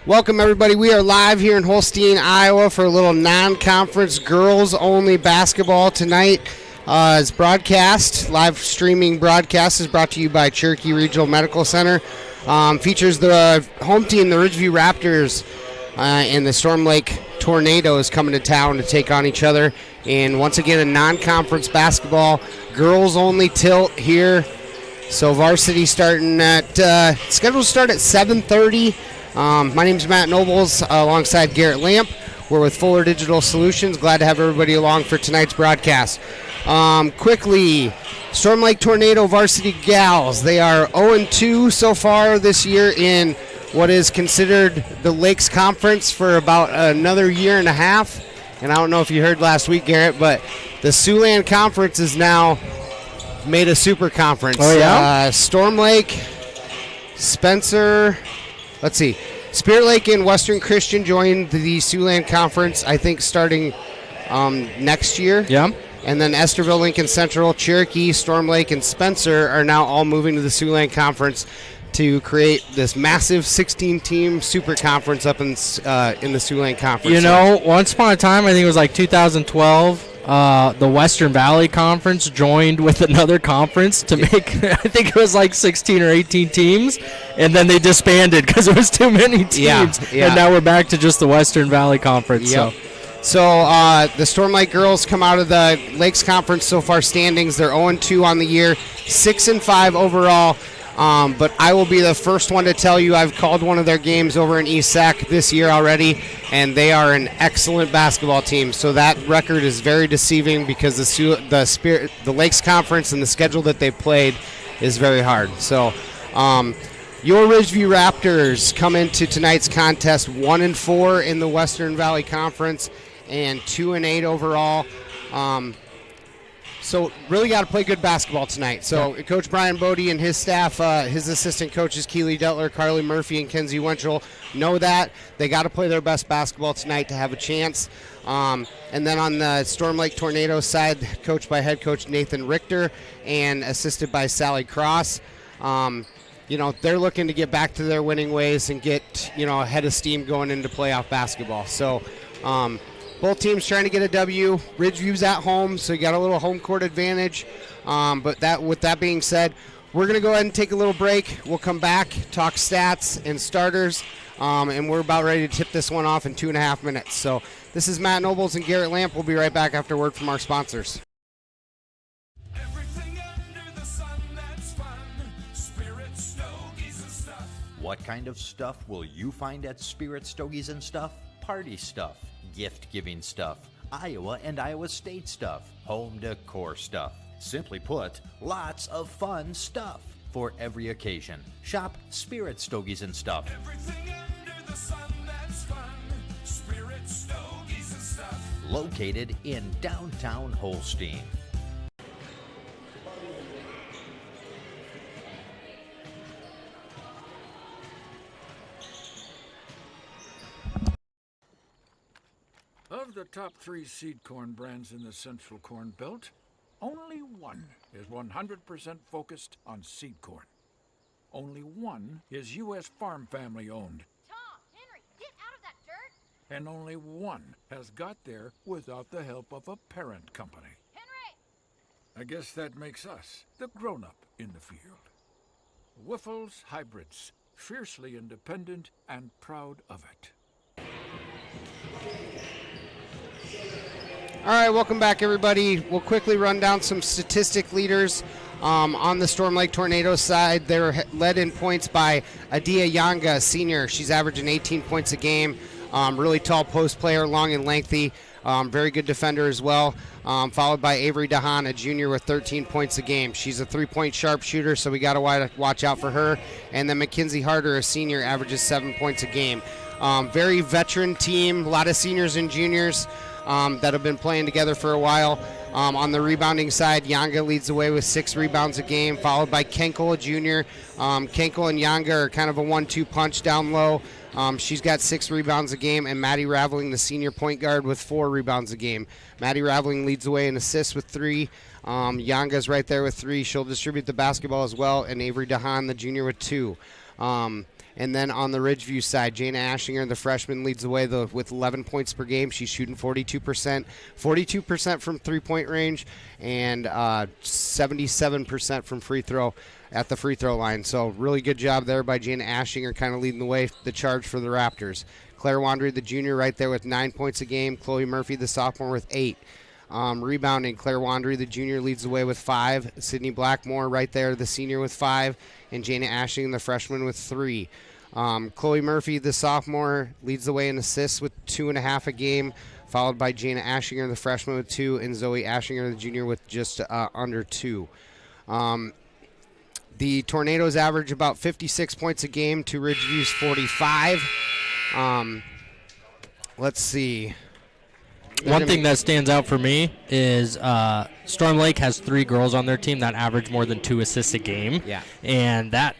Welcome, everybody. We are live here in Holstein, Iowa for a little non-conference girls-only basketball tonight. It's broadcast. Live streaming broadcast is brought to you by Cherokee Regional Medical Center. Features the home team, the Ridgeview Raptors, and the Storm Lake Tornadoes coming to town to take on each other. And once again, a non-conference basketball, girls-only tilt here. So varsity starting at, scheduled to start at 7:30. My name's Matt Nobles alongside Garrett Lamp. We're with Fuller Digital Solutions. Glad to have everybody along for tonight's broadcast. Quickly, Storm Lake Tornado Varsity Gals. They are 0-2 so far this year in what is considered the Lakes Conference for about another year and a half. And I don't know if you heard last week, Garrett, but the Siouxland Conference is now made a super conference. Oh, yeah? Storm Lake, Spencer... Let's see. Spirit Lake and Western Christian joined the Siouxland Conference, I think, starting next year. Yeah. And then Esterville, Lincoln Central, Cherokee, Storm Lake, and Spencer are now all moving to the Siouxland Conference to create this massive 16-team super conference up in the Siouxland Conference. You know, once upon a time, I think it was like 2012, the Western Valley Conference joined with another conference to make, I think it was like 16 or 18 teams, and then they disbanded because it was too many teams. Yeah. And now we're back to just the Western Valley Conference. Yep. So the Storm Lake girls come out of the Lakes Conference so far standings. They're 0-2 on the year, 6-5 overall. But I will be the first one to tell you I've called one of their games over in East Sac this year already, and they are an excellent basketball team. So that record is very deceiving because the Lakes Conference and the schedule that they played is very hard. So your Ridgeview Raptors come into tonight's contest 1-4 in the Western Valley Conference and 2-8 overall. So really got to play good basketball tonight. So Coach Brian Bodie and his staff, his assistant coaches Keely Detler, Carly Murphy, and Kenzie Winchell know that. They got to play their best basketball tonight to have a chance. And then on the Storm Lake Tornado side, coached by head coach Nathan Richter and assisted by Sally Cross. They're looking to get back to their winning ways and get, a head of steam going into playoff basketball. So both teams trying to get a W. Ridgeview's at home, so you got a little home court advantage. But with that being said, we're going to go ahead and take a little break. We'll come back, talk stats and starters, and we're about ready to tip this one off in 2.5 minutes. So this is Matt Nobles and Garrett Lamp. We'll be right back after word from our sponsors. What kind of stuff will you find at Spirit Stogies and Stuff? Party stuff, gift-giving stuff, Iowa and Iowa State stuff, home decor stuff. Simply put, lots of fun stuff for every occasion. Shop Spirit Stogies and Stuff. Everything under the sun that's fun. Spirit Stogies and Stuff. Located in downtown Holstein. Of the top 3 seed corn brands in the Central Corn Belt, only one is 100% focused on seed corn. Only one is U.S. Farm Family owned. Tom, Henry, get out of that dirt! And only one has got there without the help of a parent company. Henry! I guess that makes us the grown-up in the field. Wiffles Hybrids, fiercely independent and proud of it. All right, welcome back, everybody. We'll quickly run down some statistic leaders on the Storm Lake Tornado side. They're led in points by Adia Yanga, senior. She's averaging 18 points a game. Really tall post player, long and lengthy. Very good defender as well. Followed by Avery DeHaan, a junior with 13 points a game. She's a three-point sharpshooter, so we got to watch out for her. And then Mackenzie Harder, a senior, averages 7 points a game. Very veteran team, a lot of seniors and juniors that have been playing together for a while. On the rebounding side, Yanga leads the way with 6 rebounds a game, followed by Kenkel, a junior. Kenkel and Yanga are kind of a 1-2 punch down low. She's got 6 rebounds a game, and Maddie Raveling, the senior point guard, with 4 rebounds a game. Maddie Raveling leads the way in assists with 3. Yanga's right there with 3. She'll distribute the basketball as well, and Avery DeHaan, the junior, with 2. And then on the Ridgeview side, Jana Ashinger, the freshman, leads the way with 11 points per game. She's shooting 42% from three-point range and 77% from free throw at the free throw line. So really good job there by Jana Ashinger, kind of leading the way, the charge for the Raptors. Claire Wandry, the junior, right there with 9 points a game. Chloe Murphy, the sophomore, with 8. Rebounding, Claire Wandry, the junior, leads the way with 5. Sydney Blackmore right there, the senior, with 5. And Jana Ashinger, the freshman, with 3. Chloe Murphy, the sophomore, leads the way in assists with 2.5 a game, followed by Jana Ashinger, the freshman, with 2, and Zoe Ashinger, the junior, with just under 2. The Tornadoes average about 56 points a game to Ridgeview's 45. Let's see. One thing that stands out for me is Storm Lake has 3 girls on their team that average more than 2 assists a game. Yeah. And that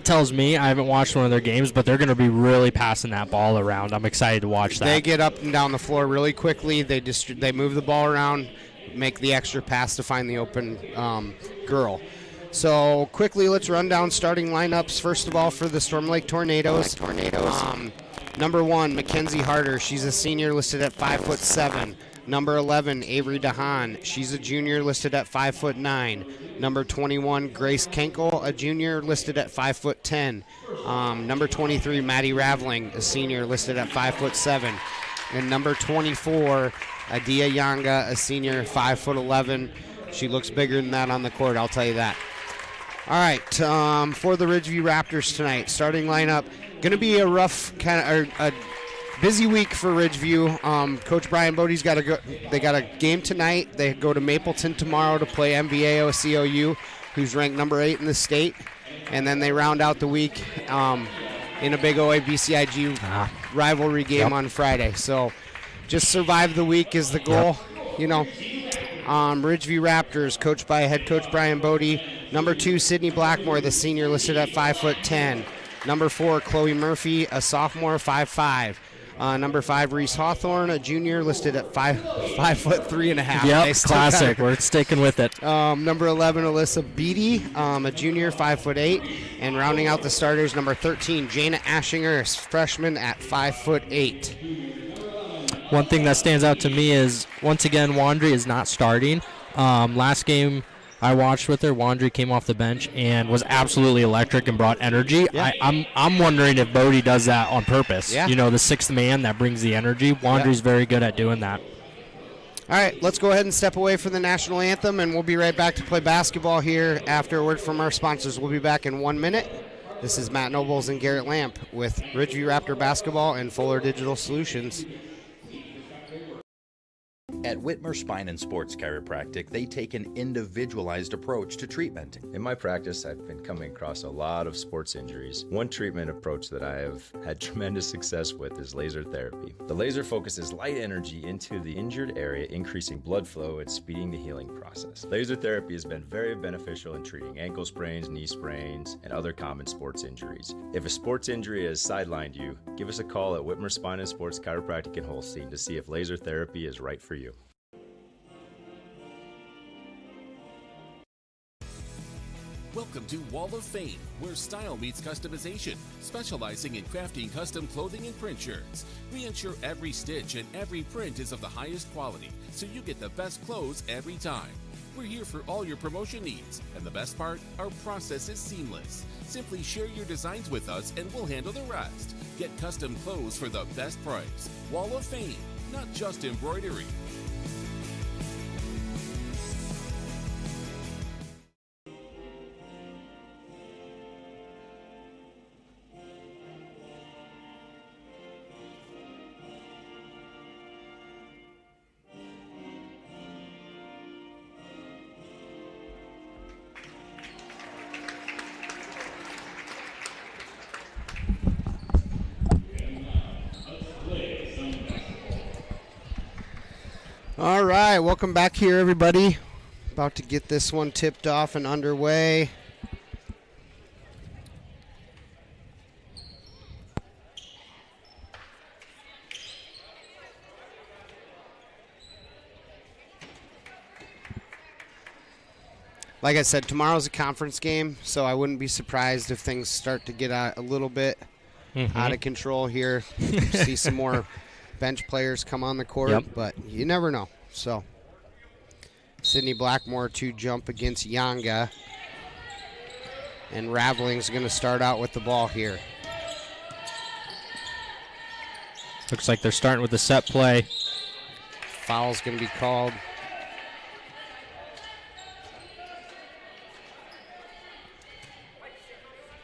tells me, I haven't watched one of their games, but they're going to be really passing that ball around. I'm excited to watch that. They get up and down the floor really quickly. They move the ball around, make the extra pass to find the open girl. So quickly, let's run down starting lineups. First of all, for the Storm Lake Tornadoes. Number 1, Mackenzie Harder. She's a senior, listed at 5'7". Number 11, Avery DeHaan. She's a junior, listed at 5'9". Number 21, Grace Kenkel, a junior, listed at 5'10". Number 23, Maddie Raveling, a senior, listed at 5'7". And number 24, Adia Yanga, a senior, 5'11". She looks bigger than that on the court, I'll tell you that. All right, for the Ridgeview Raptors tonight, starting lineup. Going to be a rough a busy week for Ridgeview. Coach Brian Bodie's got to go. They got a game tonight. They go to Mapleton tomorrow to play MVAO COU, who's ranked number 8 in the state, and then they round out the week in a big OABCIG rivalry game on Friday. So just survive the week is the goal. Ridgeview Raptors, coached by head coach Brian Bodie. Number 2, Sydney Blackmore, the senior, listed at 5'10". Number 4, Chloe Murphy, a sophomore, 5'5". Number 5, Reese Hawthorne, a junior, listed at 5'3.5". Yep, classic. We're sticking with it. Number 11, Alyssa Beatty, a junior, 5'8". And rounding out the starters, number 13, Jana Ashinger, a freshman, at 5'8". One thing that stands out to me is, once again, Wandry is not starting. Last game I watched with her, Wandry came off the bench and was absolutely electric and brought energy. Yeah. I'm wondering if Bodie does that on purpose. Yeah. The sixth man that brings the energy. Wandry's very good at doing that. All right, let's go ahead and step away from the national anthem, and we'll be right back to play basketball here after a word from our sponsors. We'll be back in 1 minute. This is Matt Nobles and Garrett Lamp with Ridgeview Raptor Basketball and Fuller Digital Solutions. At Whitmer Spine and Sports Chiropractic, they take an individualized approach to treatment. In my practice, I've been coming across a lot of sports injuries. One treatment approach that I have had tremendous success with is laser therapy. The laser focuses light energy into the injured area, increasing blood flow and speeding the healing process. Laser therapy has been very beneficial in treating ankle sprains, knee sprains, and other common sports injuries. If a sports injury has sidelined you, give us a call at Whitmer Spine and Sports Chiropractic in Holstein to see if laser therapy is right for you. Welcome to Wall of Fame, where style meets customization, specializing in crafting custom clothing and print shirts. We ensure every stitch and every print is of the highest quality, so you get the best clothes every time. We're here for all your promotion needs, and the best part, our process is seamless. Simply share your designs with us and we'll handle the rest. Get custom clothes for the best price. Wall of Fame, not just embroidery. All right, welcome back here, everybody. About to get this one tipped off and underway. Like I said, tomorrow's a conference game, so I wouldn't be surprised if things start to get a little bit out of control here. See some more bench players come on the court, but you never know. So Sydney Blackmore to jump against Yanga. And Raveling's going to start out with the ball here. Looks like they're starting with the set play. Foul's going to be called.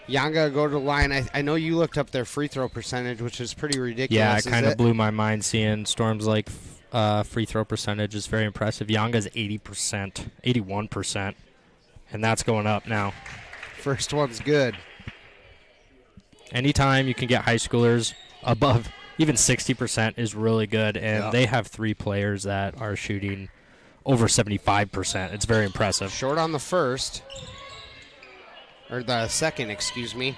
Yanga go to the line. I know you looked up their free throw percentage, which is pretty ridiculous. Yeah, it kind of blew my mind seeing Storm's like free throw percentage is very impressive. Yanga's 80%, 81%, and that's going up now. First one's good. Anytime you can get high schoolers above even 60% is really good, and they have 3 players that are shooting over 75%. It's very impressive. Short on the first. Or the second, excuse me.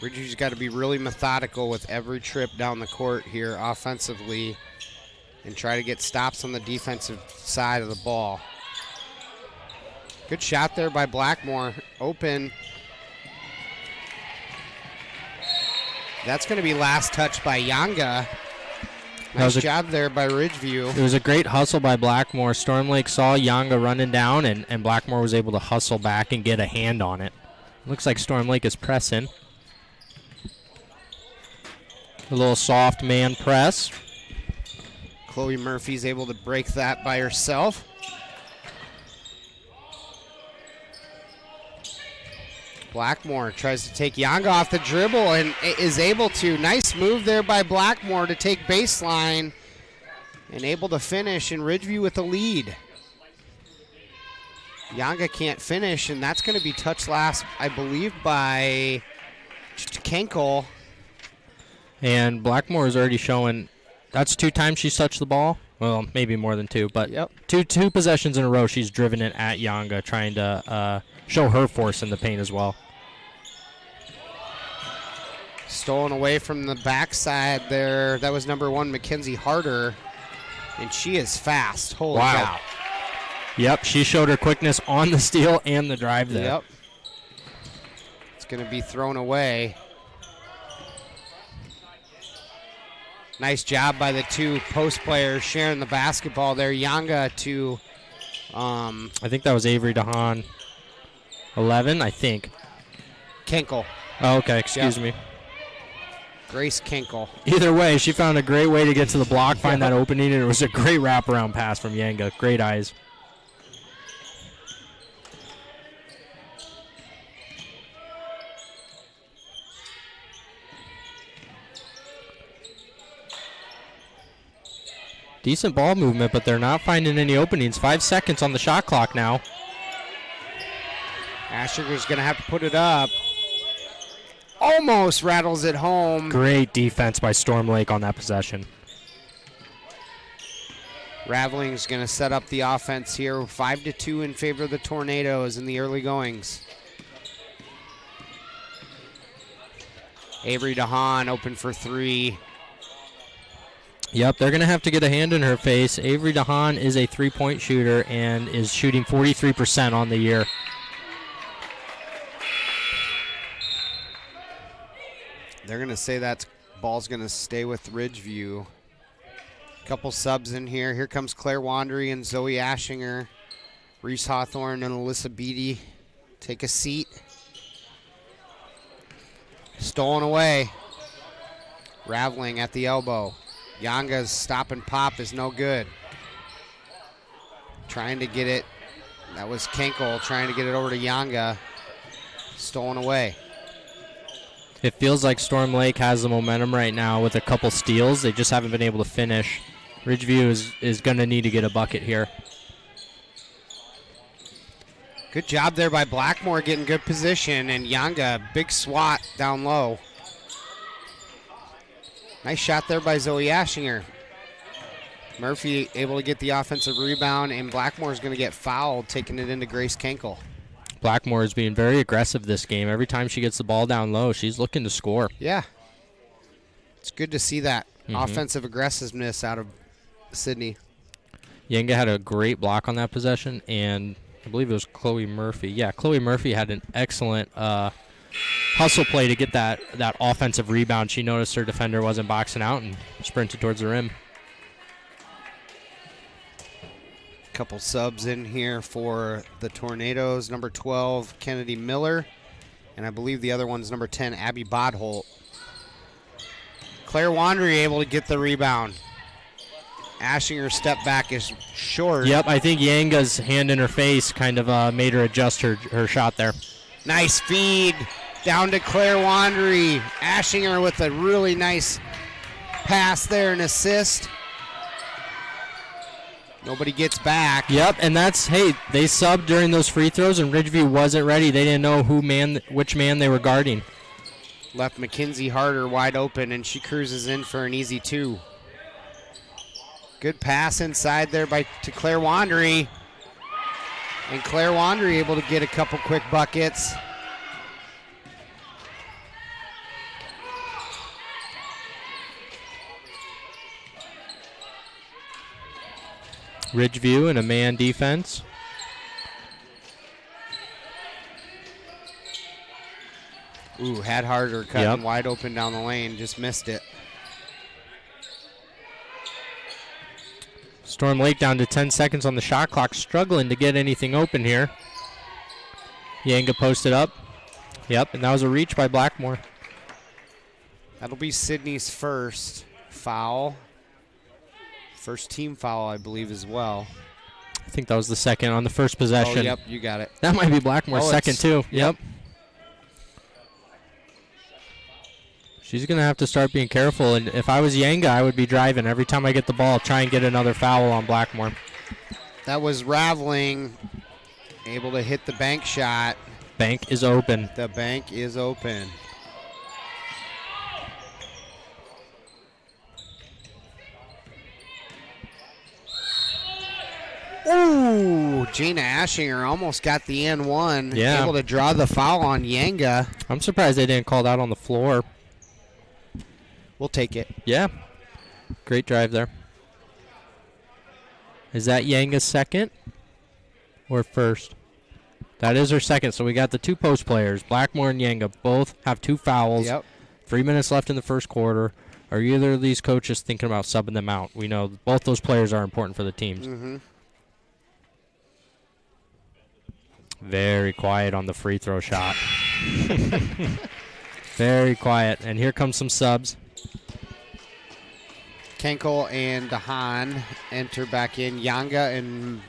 Ridgew's got to be really methodical with every trip down the court here offensively and try to get stops on the defensive side of the ball. Good shot there by Blackmore. Open. That's going to be last touch by Yanga. Nice job there by Ridgeview. It was a great hustle by Blackmore. Storm Lake saw Yanga running down, and Blackmore was able to hustle back and get a hand on it. Looks like Storm Lake is pressing. A little soft man press. Chloe Murphy's able to break that by herself. Blackmore tries to take Yanga off the dribble and is able to. Nice move there by Blackmore to take baseline and able to finish, and Ridgeview with the lead. Yanga can't finish, and that's going to be touched last, I believe, by Kenkel. And Blackmore is already showing that's 2 times she's touched the ball. Well, maybe more than 2, but two possessions in a row she's driven it at Yanga, trying to show her force in the paint as well. Stolen away from the backside there. That was number 1, Mackenzie Harder, and she is fast. Holy cow. Yep, she showed her quickness on the steal and the drive there. Yep. It's going to be thrown away. Nice job by the 2 post players sharing the basketball there. Yanga to... I think that was Avery DeHaan. 11, I think. Kenkel. Oh, okay, excuse me. Grace Kenkel. Either way, she found a great way to get to the block, find that opening, and it was a great wraparound pass from Yanga. Great eyes. Decent ball movement, but they're not finding any openings. 5 seconds on the shot clock now. Asherger's going to have to put it up. Almost rattles it home. Great defense by Storm Lake on that possession. Raveling's going to set up the offense here. 5-2 in favor of the Tornadoes in the early goings. Avery DeHaan open for 3. Yep, they're going to have to get a hand in her face. Avery DeHaan is a 3-point shooter and is shooting 43% on the year. They're going to say that ball's going to stay with Ridgeview. Couple subs in here. Here comes Claire Wandry and Zoe Ashinger. Reese Hawthorne and Alyssa Beatty take a seat. Stolen away. Raveling at the elbow. Yanga's stop and pop is no good. Trying to get it. That was Kenkel trying to get it over to Yanga. Stolen away. It feels like Storm Lake has the momentum right now with a couple steals. They just haven't been able to finish. Ridgeview is going to need to get a bucket here. Good job there by Blackmore getting good position, and Yanga, big swat down low. Nice shot there by Zoe Ashinger. Murphy able to get the offensive rebound, and Blackmore's going to get fouled, taking it into Grace Kenkel. Blackmore is being very aggressive this game. Every time she gets the ball down low, she's looking to score. Yeah. It's good to see that offensive aggressiveness out of Sydney. Yenga had a great block on that possession, and I believe it was Chloe Murphy. Yeah, Chloe Murphy had an excellent hustle play to get that offensive rebound. She noticed her defender wasn't boxing out and sprinted towards the rim. Couple subs in here for the Tornadoes. Number 12, Kennedy Miller. And I believe the other one's number 10, Abby Bodholt. Claire Wandry able to get the rebound. Ashinger step back is short. Yep, I think Yanga's hand in her face kind of made her adjust her shot there. Nice feed down to Claire Wandry. Ashinger with a really nice pass there and assist. Nobody gets back. Yep, and that's, hey, they subbed during those free throws, and Ridgeview wasn't ready. They didn't know which man they were guarding. Left Mackenzie Harder wide open, and she cruises in for an easy 2. Good pass inside there to Claire Wandry. And Claire Wandry able to get a couple quick buckets. Ridgeview in a man defense. Ooh, had Harder cutting wide open down the lane, just missed it. Storm Lake down to 10 seconds on the shot clock, struggling to get anything open here. Yenga posted up. Yep, and that was a reach by Blackmore. That'll be Sydney's first foul. First team foul, I believe, as well. I think that was the second on the first possession. Oh, yep, you got it. That might be Blackmore's second, too. Yep. She's going to have to start being careful, and if I was Yenga, I would be driving. Every time I get the ball, try and get another foul on Blackmore. That was Raveling, able to hit the bank shot. Bank is open. The bank is open. Ooh, Gina Ashinger almost got the N1. Yeah. Able to draw the foul on Yenga. I'm surprised they didn't call that on the floor. We'll take it. Yeah. Great drive there. Is that Yenga's second or first? That is her second, so we got the two post players. Blackmore and Yenga both have 2 fouls. Yep. 3 minutes left in the first quarter. Are either of these coaches thinking about subbing them out? We know both those players are important for the teams. Mm-hmm. Very quiet on the free throw shot. Very quiet. And here comes some subs. Kenkel and DeHaan enter back in. Yanga and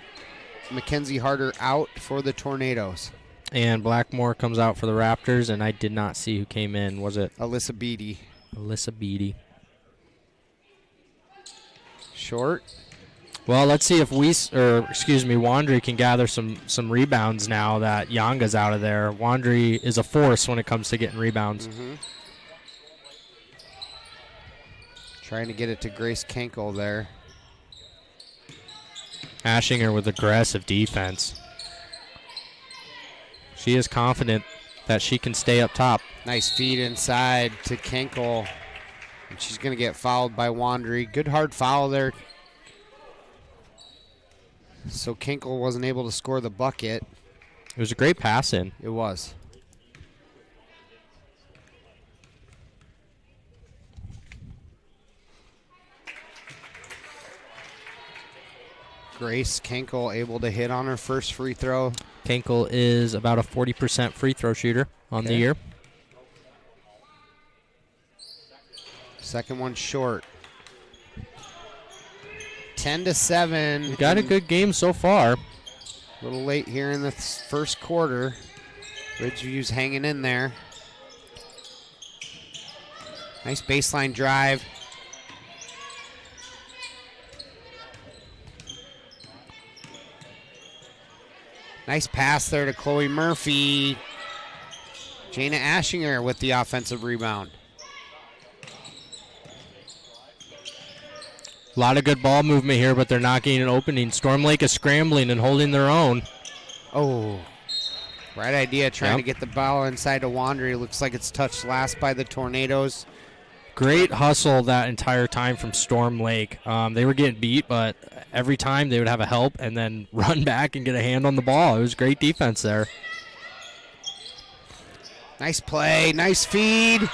Mackenzie Harder out for the Tornadoes. And Blackmore comes out for the Raptors, and I did not see who came in. Was it Alyssa Beatty. Alyssa Beatty? Short. Well, let's see if Wandry can gather some rebounds now that Yanga's out of there. Wandry is a force when it comes to getting rebounds. Mm-hmm. Trying to get it to Grace Kenkel there. Ashinger with aggressive defense. She is confident that she can stay up top. Nice feed inside to Kenkel. And she's going to get fouled by Wandry. Good hard foul there. So Kenkel wasn't able to score the bucket. It was a great pass in. It was. Grace Kenkel able to hit on her first free throw. Kenkel is about a 40% free throw shooter on the year. Second one short. 10-7. Got a good game so far. A little late here in the first quarter. Ridgeview's hanging in there. Nice baseline drive. Nice pass there to Chloe Murphy. Jana Ashinger with the offensive rebound. A lot of good ball movement here, but they're not getting an opening. Storm Lake is scrambling and holding their own. Oh, right idea, trying to get the ball inside to Wandry. Looks like it's touched last by the Tornadoes. Great hustle that entire time from Storm Lake. They were getting beat, but every time they would have a help and then run back and get a hand on the ball. It was great defense there. Nice play, nice feed.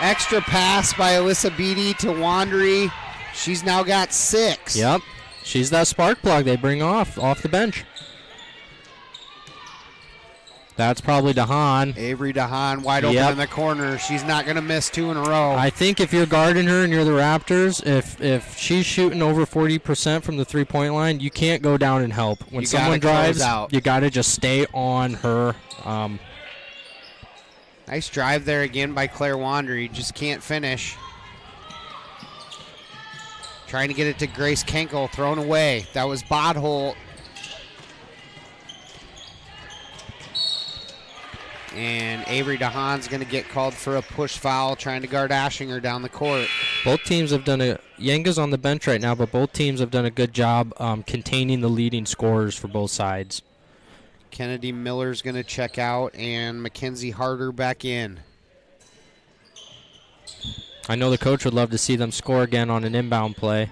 Extra pass by Alyssa Beatty to Wandry. She's now got 6. Yep. She's that spark plug they bring off the bench. That's probably DeHaan. Avery DeHaan wide open in the corner. She's not going to miss 2 in a row. I think if you're guarding her and you're the Raptors, if she's shooting over 40% from the three-point line, you can't go down and help. When You someone gotta close drives, out. you got to just stay on her. Nice drive there again by Claire Wandry. Just can't finish. Trying to get it to Grace Kenkel. Thrown away. That was Bodholt. And Avery DeHaan's going to get called for a push foul, trying to guard Ashinger down the court. Both teams have done Yenga's on the bench right now, but both teams have done a good job containing the leading scorers for both sides. Kennedy Miller's going to check out, and Mackenzie Harder back in. I know the coach would love to see them score again on an inbound play.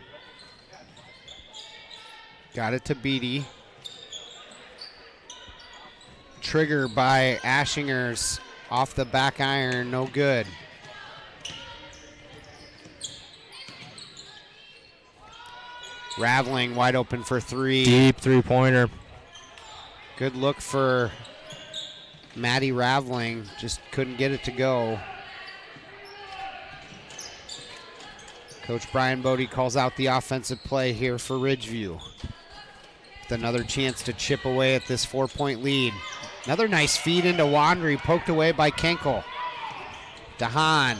Got it to Beatty. Trigger by Ashingers off the back iron, no good. Raveling wide open for 3. Deep three-pointer. Good look for Maddie Raveling, just couldn't get it to go. Coach Brian Bodie calls out the offensive play here for Ridgeview. With another chance to chip away at this 4-point lead. Another nice feed into Wandry, poked away by Kenkel. DeHaan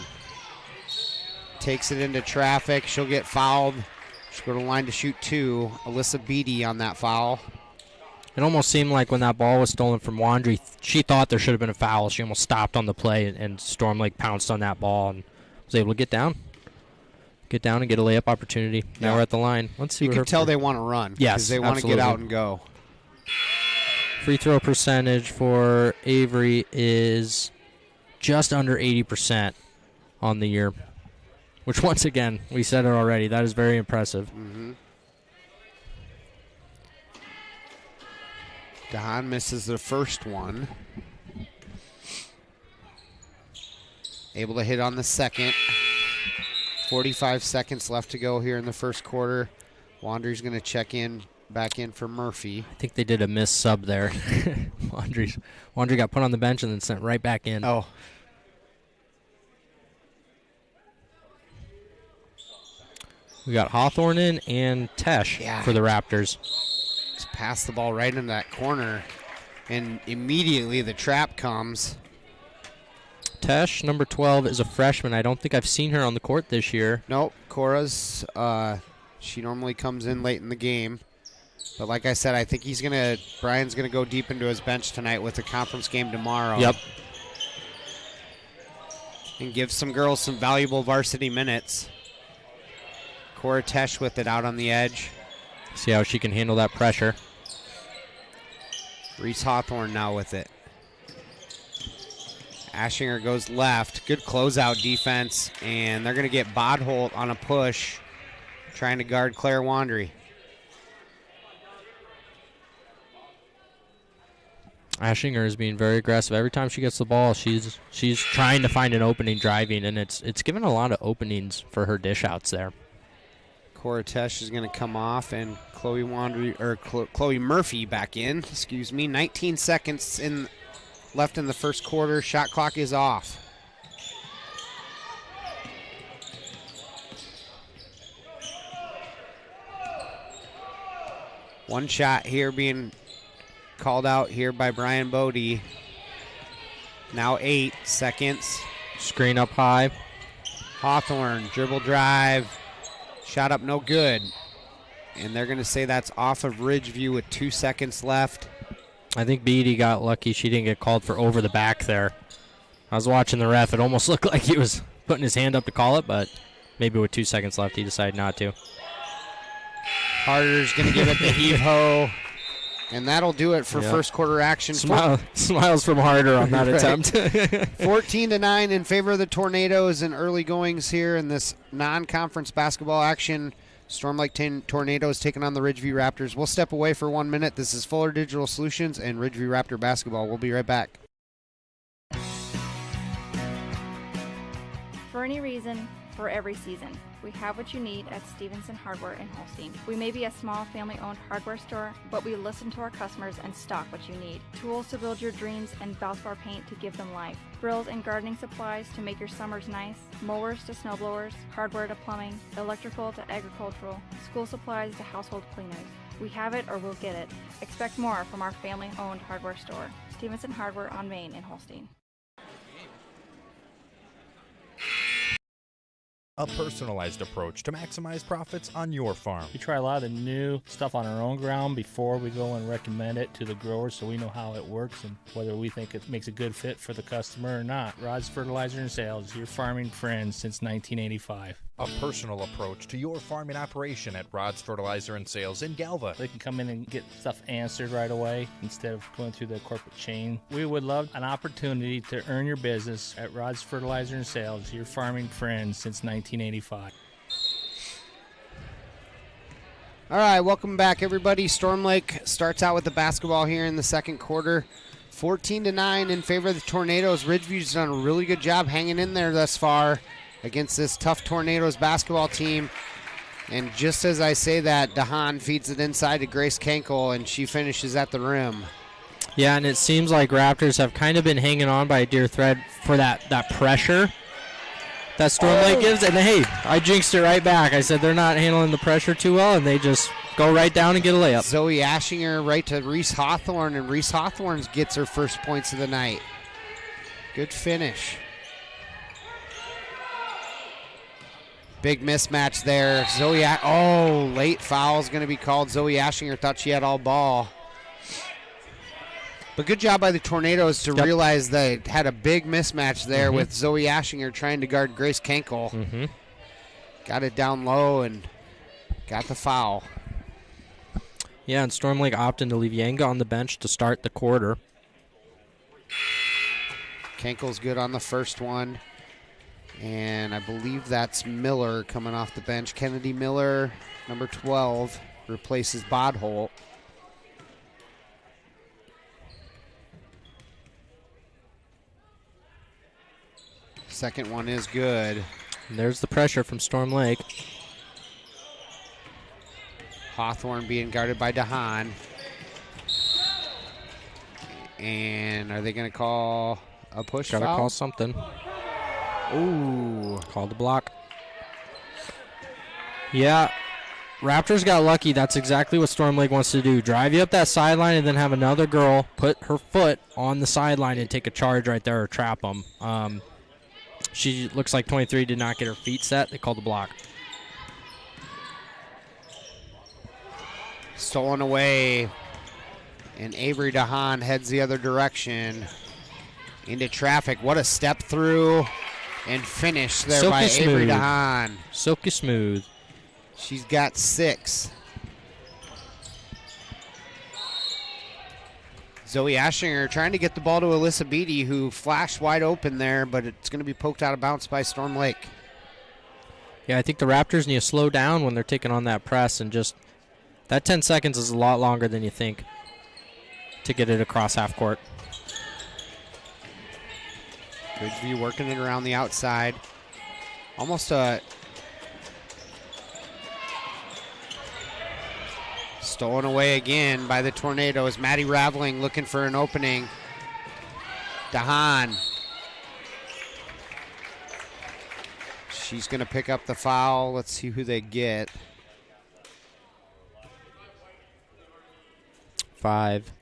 takes it into traffic. She'll get fouled. She'll go to the line to shoot 2. Alyssa Beatty on that foul. It almost seemed like when that ball was stolen from Wandry, she thought there should have been a foul. She almost stopped on the play, and Storm Lake pounced on that ball and was able to get down. Get down and get a layup opportunity. Now we're at the line. Let's see. You can tell they want to run. Yes, because they want to get out and go. Free throw percentage for Avery is just under 80% on the year, which once again, we said it already, that is very impressive. Mm-hmm. DeHaan misses the first one. Able to hit on the second. 45 seconds left to go here in the first quarter. Wandry's going to check in, back in for Murphy. I think they did a miss sub there. Wandry got put on the bench and then sent right back in. Oh. We got Hawthorne in and Tesh for the Raptors. Just pass the ball right into that corner, and immediately the trap comes. Tesh, number 12, is a freshman. I don't think I've seen her on the court this year. Nope, Cora's, she normally comes in late in the game. But like I said, I think Brian's going to go deep into his bench tonight with the conference game tomorrow. Yep. And give some girls some valuable varsity minutes. Cora Tesh with it out on the edge. See how she can handle that pressure. Reese Hawthorne now with it. Ashinger goes left. Good closeout defense. And they're going to get Bodholt on a push, trying to guard Claire Wandry. Ashinger is being very aggressive. Every time she gets the ball, she's trying to find an opening driving, and it's given a lot of openings for her dish outs there. Cora Tesh is going to come off, and Chloe Murphy back in. 19 seconds left in the first quarter. Shot clock is off. One shot here being called out here by Brian Bodie. Now 8 seconds. Screen up high. Hawthorne, dribble drive. Shot up, no good. And they're going to say that's off of Ridgeview with 2 seconds left. I think Beatty got lucky. She didn't get called for over the back there. I was watching the ref. It almost looked like he was putting his hand up to call it, but maybe with 2 seconds left, he decided not to. Harder's going to give it the heave-ho. And that'll do it for first quarter action. Smiles from Harder on that attempt. 14-9 in favor of the Tornadoes in early goings here in this non-conference basketball action. Storm Lake Tornadoes taking on the Ridgeview Raptors. We'll step away for 1 minute. This is Fuller Digital Solutions and Ridgeview Raptor basketball. We'll be right back. For any reason, for every season, we have what you need at Stevenson Hardware in Holstein. We may be a small family-owned hardware store, but we listen to our customers and stock what you need. Tools to build your dreams and Valspar paint to give them life. Grills and gardening supplies to make your summers nice. Mowers to snowblowers, hardware to plumbing, electrical to agricultural, school supplies to household cleaners. We have it or we'll get it. Expect more from our family-owned hardware store. Stevenson Hardware on Main in Holstein. A personalized approach to maximize profits on your farm. We try a lot of the new stuff on our own ground before we go and recommend it to the growers so we know how it works and whether we think it makes a good fit for the customer or not. Rod's Fertilizer and Sales, your farming friend since 1985. A personal approach to your farming operation at Rod's Fertilizer and Sales in Galva. They can come in and get stuff answered right away instead of going through the corporate chain. We would love an opportunity to earn your business at Rod's Fertilizer and Sales, your farming friend since 1985. All right, welcome back, everybody. Storm Lake starts out with the basketball here in the second quarter. 14-9 in favor of the Tornadoes. Ridgeview's done a really good job hanging in there thus far against this tough Tornadoes basketball team. And just as I say that, DeHaan feeds it inside to Grace Kenkel, and she finishes at the rim. Yeah, and it seems like Raptors have kind of been hanging on by a dear thread for that pressure that Storm Lake gives. And, hey, I jinxed it right back. I said they're not handling the pressure too well, and they just go right down and get a layup. Zoe Ashinger right to Reese Hawthorne, and Reese Hawthorne gets her first points of the night. Good finish. Big mismatch there. Late foul is going to be called. Zoe Ashinger thought she had all ball. But good job by the Tornadoes to realize they had a big mismatch there with Zoe Ashinger trying to guard Grace Kenkel. Got it down low and got the foul. Yeah, and Storm Lake opting to leave Yanga on the bench to start the quarter. Kenkel's good on the first one. And I believe that's Miller coming off the bench. Kennedy Miller, number 12, replaces Bodholt. Second one is good. And there's the pressure from Storm Lake. Hawthorne being guarded by DeHaan. And are they going to call a push foul? Gotta call something. Ooh. Called the block. Yeah, Raptors got lucky. That's exactly what Storm Lake wants to do. Drive you up that sideline and then have another girl put her foot on the sideline and take a charge right there or trap them. She looks like 23 did not get her feet set. They called the block. Stolen away. And Avery DeHaan heads the other direction. Into traffic. What a step through and finish there Silky by smooth. Avery DeHaan. Silky smooth. She's got 6. Zoe Ashinger trying to get the ball to Alyssa Beatty, who flashed wide open there, but it's going to be poked out of bounds by Storm Lake. Yeah, I think the Raptors need to slow down when they're taking on that press, and just that 10 seconds is a lot longer than you think to get it across half court. Ridgeview working it around the outside. Almost a stolen away again by the Tornadoes. Maddie Raveling looking for an opening. DeHaan. She's going to pick up the foul. Let's see who they get. 5.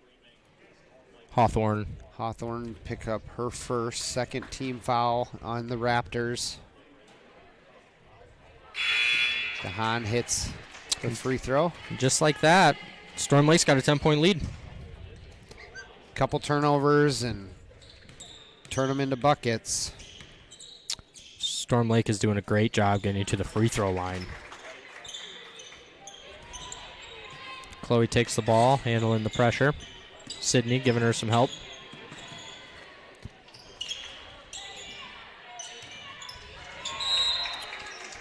Hawthorne. Hawthorne pick up her first, second team foul on the Raptors. DeHaan hits the free throw. Just like that, Storm Lake's got a 10-point lead. Couple turnovers and turn them into buckets. Storm Lake is doing a great job getting to the free throw line. Chloe takes the ball, handling the pressure. Sydney giving her some help.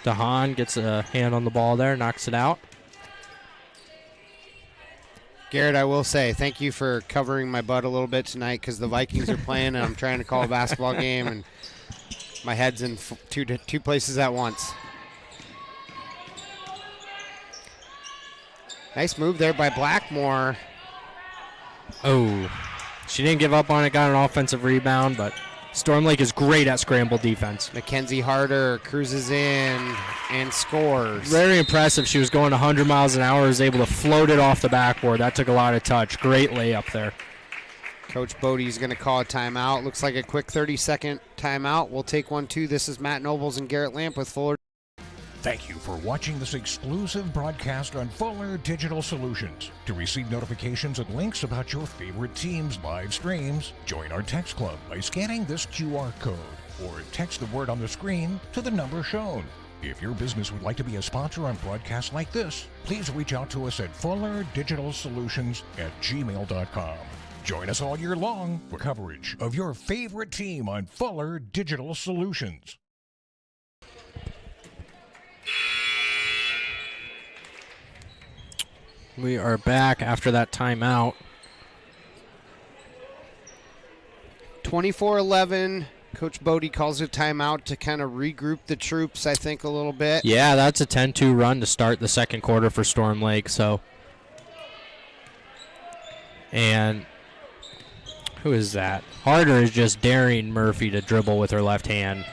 DeHaan gets a hand on the ball there, knocks it out. Garrett, I will say thank you for covering my butt a little bit tonight because the Vikings are playing and I'm trying to call a basketball game and my head's in two places at once. Nice move there by Blackmore. Oh, she didn't give up on it, got an offensive rebound, but Storm Lake is great at scramble defense. Mackenzie Harder cruises in and scores. Very impressive. She was going 100 miles an hour, was able to float it off the backboard. That took a lot of touch. Great layup there. Coach Bodie's going to call a timeout. Looks like a quick 30-second timeout. We'll take one, too. This is Matt Nobles and Garrett Lamp with Fuller. Thank you for watching this exclusive broadcast on Fuller Digital Solutions. To receive notifications and links about your favorite team's live streams, join our text club by scanning this QR code or text the word on the screen to the number shown. If your business would like to be a sponsor on broadcasts like this, please reach out to us at fullerdigitalsolutions@gmail.com. Join us all year long for coverage of your favorite team on Fuller Digital Solutions. We are back after that timeout. 24-11. Coach Bodie calls a timeout to kind of regroup the troops, I think, a little bit. Yeah, that's a 10-2 run to start the second quarter for Storm Lake. And who is that? Harder is just daring Murphy to dribble with her left hand.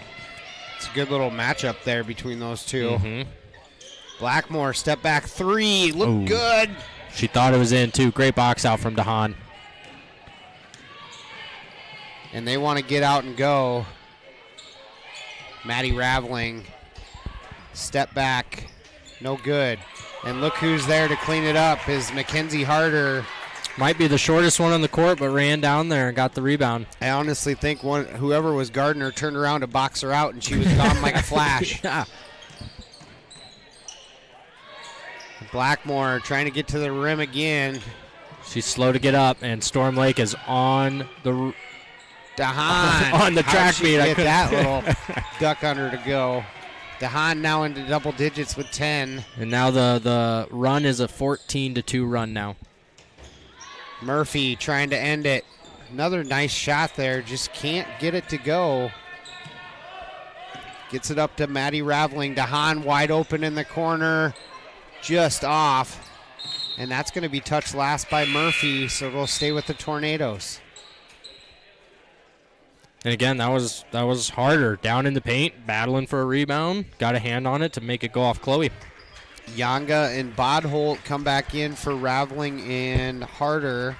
It's a good little matchup there between those two. Mm-hmm. Blackmore, step back three. Look good. She thought it was in, too. Great box out from DeHaan. And they want to get out and go. Maddie Raveling. Step back. No good. And look who's there to clean it up is Mackenzie Harder. Might be the shortest one on the court, but ran down there and got the rebound. I honestly think whoever was guarding her turned around to box her out, and she was gone like a flash. Yeah. Blackmore trying to get to the rim again. She's slow to get up, and Storm Lake is on the DeHaan on the track meet. Get that little duck under to go. DeHaan now into double digits with 10. And now the run is a 14-2 run now. Murphy trying to end it. Another nice shot there. Just can't get it to go. Gets it up to Maddie Raveling. DeHaan wide open in the corner. Just off. And that's going to be touched last by Murphy, so it'll stay with the Tornadoes. And again, that was harder. Down in the paint, battling for a rebound. Got a hand on it to make it go off Chloe. Yanga and Bodholt come back in for Raveling and Harder.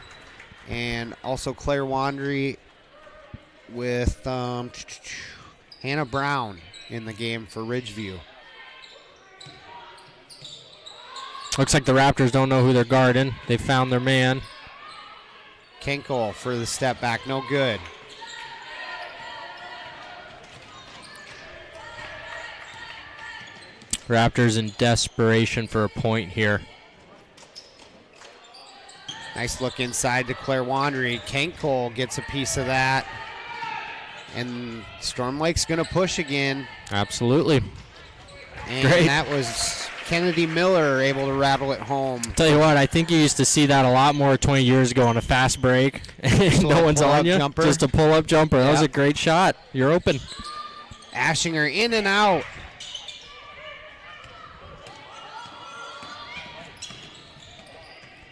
And also Claire Wandry with Hannah Brown in the game for Ridgeview. Looks like the Raptors don't know who they're guarding. They found their man. Kenkel for the step back. No good. Raptors in desperation for a point here. Nice look inside to Claire Wandry. Kenkel gets a piece of that. And Storm Lake's going to push again. Absolutely. And Great. That was Kennedy Miller able to rattle it home. Tell you what, I think you used to see that a lot more 20 years ago on a fast break. No one's on you. Jumper. Just a pull-up jumper. That was a great shot. You're open. Ashinger in and out.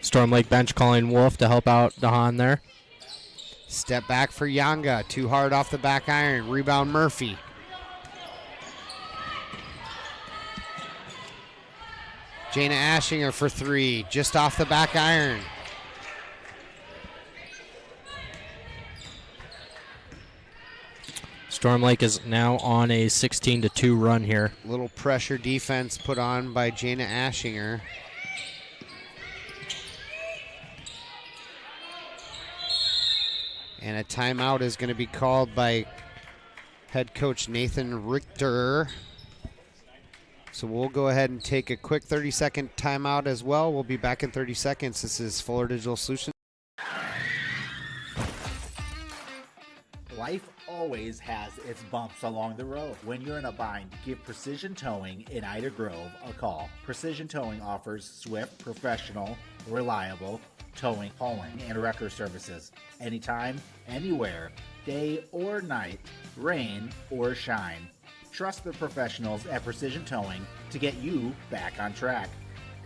Storm Lake bench calling Wolf to help out DeHaan there. Step back for Yanga. Too hard off the back iron. Rebound Murphy. Jana Ashinger for three. Just off the back iron. Storm Lake is now on a 16-2 run here. Little pressure defense put on by Jana Ashinger. And a timeout is going to be called by head coach Nathan Richter. So we'll go ahead and take a quick 30-second timeout as well. We'll be back in 30 seconds. This is Fuller Digital Solutions. Life always has its bumps along the road. When you're in a bind, give Precision Towing in Ida Grove a call. Precision Towing offers swift, professional, reliable towing, hauling, and wrecker services. Anytime, anywhere, day or night, rain or shine. Trust the professionals at Precision Towing to get you back on track.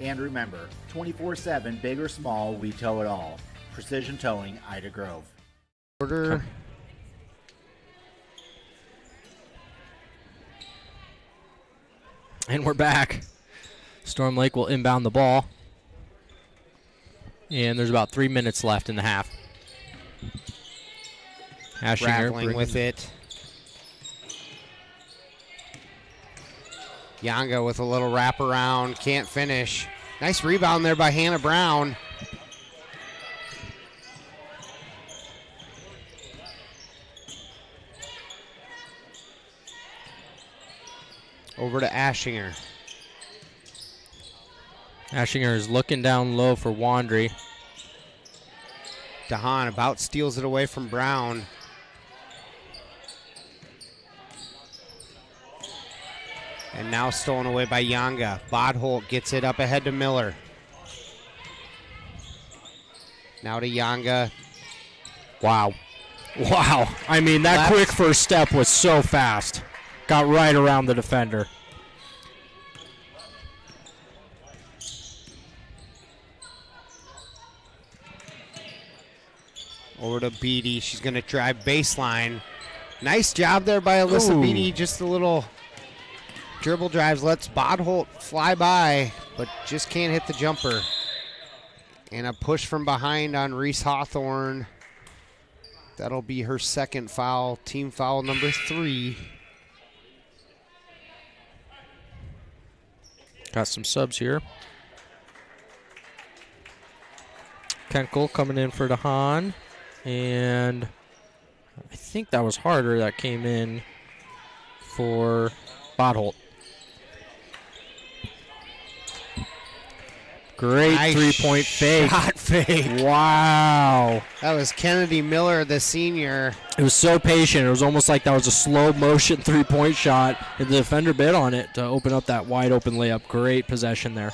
And remember, 24/7, big or small, we tow it all. Precision Towing, Ida Grove. Order. And we're back. Storm Lake will inbound the ball. And there's about 3 minutes left in the half. Rattling with it. Yanga with a little wraparound. Can't finish. Nice rebound there by Hannah Brown. Over to Ashinger. Ashinger is looking down low for Wandry. DeHaan about steals it away from Brown. And now stolen away by Yanga. Bodholt gets it up ahead to Miller. Now to Yanga. Wow. Wow. I mean, that quick first step was so fast. Got right around the defender. Over to Beatty. She's going to drive baseline. Nice job there by Alyssa Beatty. Just a little dribble drives. Lets Bodholt fly by, but just can't hit the jumper. And a push from behind on Reese Hawthorne. That'll be her second foul. Team foul number 3. Got some subs here. Kenkel coming in for DeHaan. And I think that was Harder that came in for Bodholt. Great nice three-point fake. Shot fake. Wow. That was Kennedy Miller, the senior. It was so patient. It was almost like that was a slow motion three-point shot. And the defender bid on it to open up that wide open layup. Great possession there.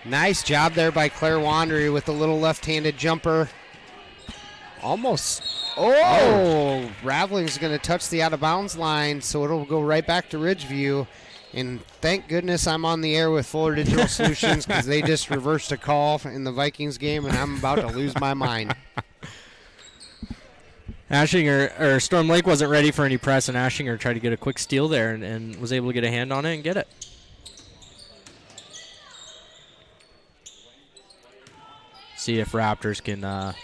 Nice job there by Claire Wandry with a little left-handed jumper. Almost. Oh! Raveling's going to touch the out-of-bounds line, so it'll go right back to Ridgeview. And thank goodness I'm on the air with Fuller Digital Solutions because they just reversed a call in the Vikings game, and I'm about to lose my mind. Storm Lake wasn't ready for any press, and Ashinger tried to get a quick steal there and was able to get a hand on it and get it. See if Raptors can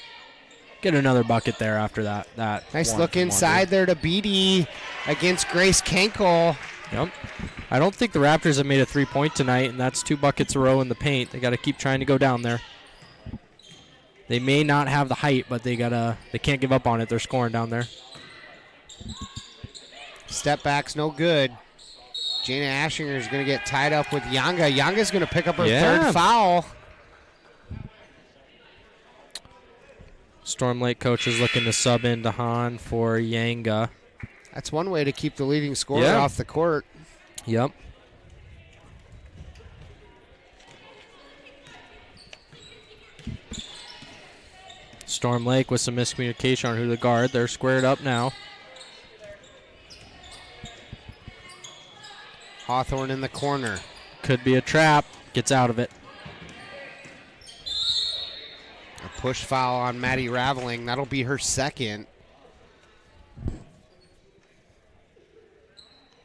get another bucket there after that. Nice look inside there to Beatty against Grace Kenkel. Yep. I don't think the Raptors have made a three-point tonight, and that's 2 buckets a row in the paint. They got to keep trying to go down there. They may not have the height, but they can't give up on it. They're scoring down there. Step back's no good. Jana Ashinger is going to get tied up with Yanga. Yanga's going to pick up her third foul. Storm Lake coach is looking to sub in DeHaan for Yanga. That's one way to keep the leading scorer off the court. Yep. Storm Lake with some miscommunication on who to guard. They're squared up now. Hawthorne in the corner. Could be a trap. Gets out of it. A push foul on Maddie Raveling. That'll be her second.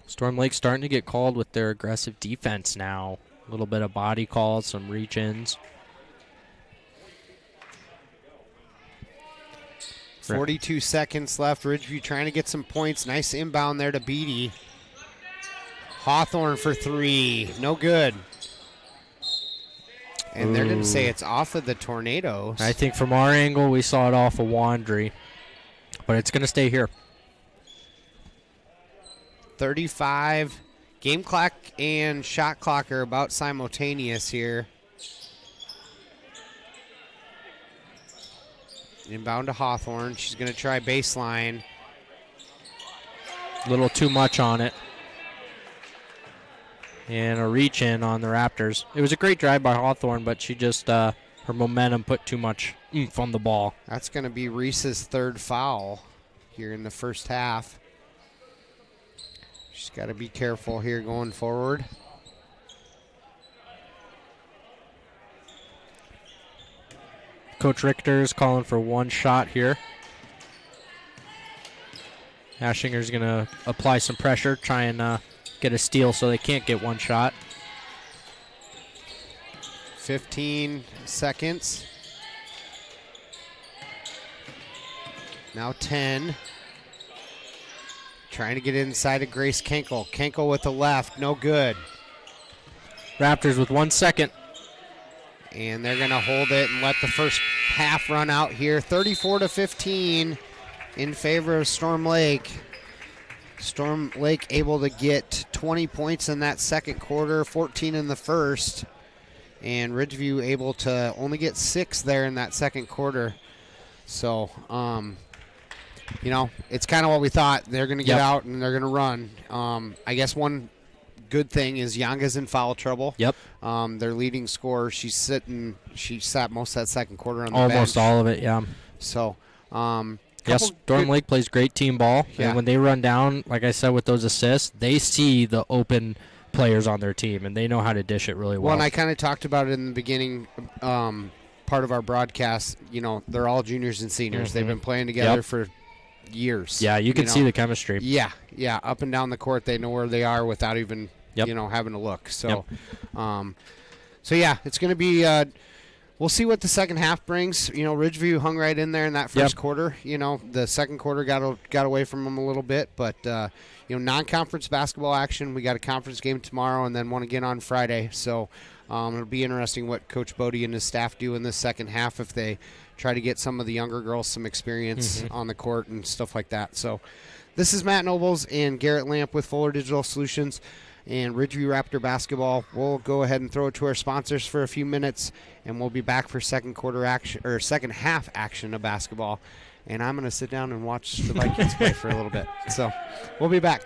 Storm Lake starting to get called with their aggressive defense now. A little bit of body calls, some reach-ins. 42 seconds left. Ridgeview trying to get some points. Nice inbound there to Beatty. Hawthorne for 3. No good. And they're going to say it's off of the Tornadoes. I think from our angle, we saw it off of Wandry. But it's going to stay here. 35. Game clock and shot clock are about simultaneous here. Inbound to Hawthorne. She's going to try baseline. A little too much on it. And a reach in on the Raptors. It was a great drive by Hawthorne, but she just, her momentum put too much oomph on the ball. That's going to be Reese's third foul here in the first half. She's got to be careful here going forward. Coach Richter is calling for one shot here. Ashinger's going to apply some pressure, try and get a steal so they can't get one shot. 15 seconds. Now 10. Trying to get inside of Grace Kenkel. Kenkel with the left, no good. Raptors with 1 second. And they're going to hold it and let the first half run out here. 34-15 in favor of Storm Lake. Storm Lake able to get 20 points in that second quarter, 14 in the first. And Ridgeview able to only get 6 there in that second quarter. So, you know, it's kind of what we thought. They're going to get out and they're going to run. I guess one good thing is Yanga's in foul trouble. Yep. Their leading scorer, she sat most of that second quarter on the bench. Almost all of it, yeah. So, yes, Storm Lake plays great team ball. Yeah. And when they run down, like I said, with those assists, they see the open players on their team, and they know how to dish it really well. Well, and I kind of talked about it in the beginning part of our broadcast. You know, they're all juniors and seniors. Mm-hmm. They've been playing together for years. Yeah, you can see the chemistry. Yeah, up and down the court, they know where they are without even, having to look. So, so yeah, it's going to be we'll see what the second half brings. You know, Ridgeview hung right in there in that first quarter. You know, the second quarter got away from them a little bit, but you know, non-conference basketball action. We got a conference game tomorrow and then one again on Friday. So it'll be interesting what Coach Bodie and his staff do in this second half if they try to get some of the younger girls some experience on the court and stuff like that. So this is Matt Nobles and Garrett Lamp with Fuller Digital Solutions and Ridgeview Raptor basketball. We'll go ahead and throw it to our sponsors for a few minutes, and we'll be back for second half action of basketball. And I'm going to sit down and watch the Vikings play for a little bit. So we'll be back.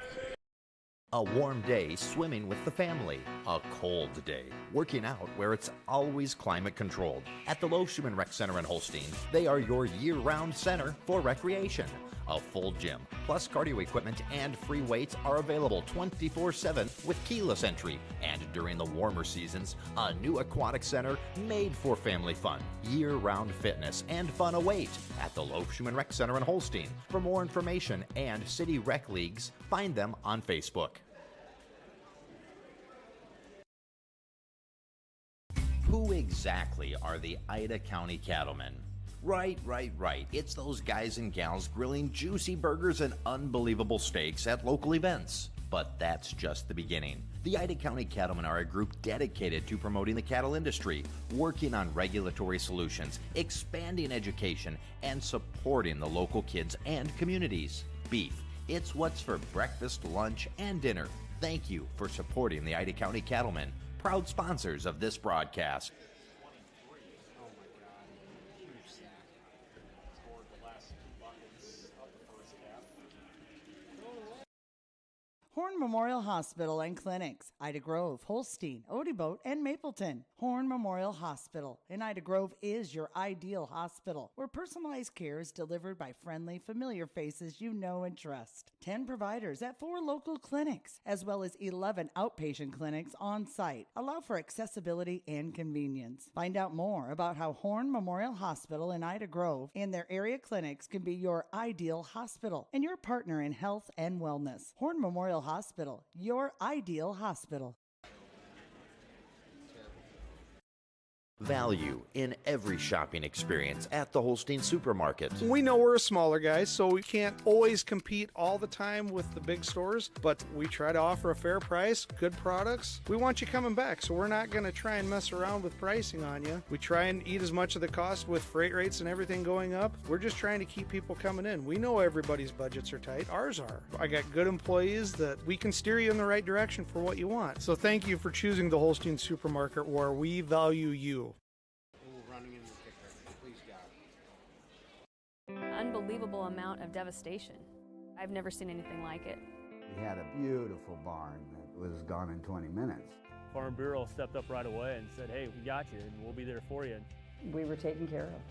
A warm day swimming with the family. A cold day working out where it's always climate controlled. At the Loeschman Rec Center in Holstein, they are your year-round center for recreation. A full gym, plus cardio equipment and free weights are available 24/7 with keyless entry. And during the warmer seasons, a new aquatic center made for family fun. Year-round fitness and fun await at the Loeschman Rec Center in Holstein. For more information and city rec leagues, find them on Facebook. Who exactly are the Ida County Cattlemen? Right. It's those guys and gals grilling juicy burgers and unbelievable steaks at local events. But that's just the beginning. The Ida County Cattlemen are a group dedicated to promoting the cattle industry, working on regulatory solutions, expanding education, and supporting the local kids and communities. Beef, it's what's for breakfast, lunch, and dinner. Thank you for supporting the Ida County Cattlemen, proud sponsors of this broadcast. Horn Memorial Hospital and Clinics, Ida Grove, Holstein, Odeboat, and Mapleton. Horn Memorial Hospital in Ida Grove is your ideal hospital, where personalized care is delivered by friendly, familiar faces you know and trust. 10 providers at 4 local clinics, as well as 11 outpatient clinics on site, allow for accessibility and convenience. Find out more about how Horn Memorial Hospital in Ida Grove and their area clinics can be your ideal hospital and your partner in health and wellness. Horn Memorial Hospital, your ideal hospital. Value in every shopping experience at the Holstein Supermarket. We know we're a smaller guy, so we can't always compete all the time with the big stores, but we try to offer a fair price, good products. We want you coming back, so we're not going to try and mess around with pricing on you. We try and eat as much of the cost with freight rates and everything going up. We're just trying to keep people coming in. We know everybody's budgets are tight. Ours are. I got good employees that we can steer you in the right direction for what you want. So thank you for choosing the Holstein Supermarket, where we value you. Unbelievable amount of devastation. I've never seen anything like it. We had a beautiful barn that was gone in 20 minutes. Farm Bureau stepped up right away and said, hey, we got you and we'll be there for you. We were taken care of.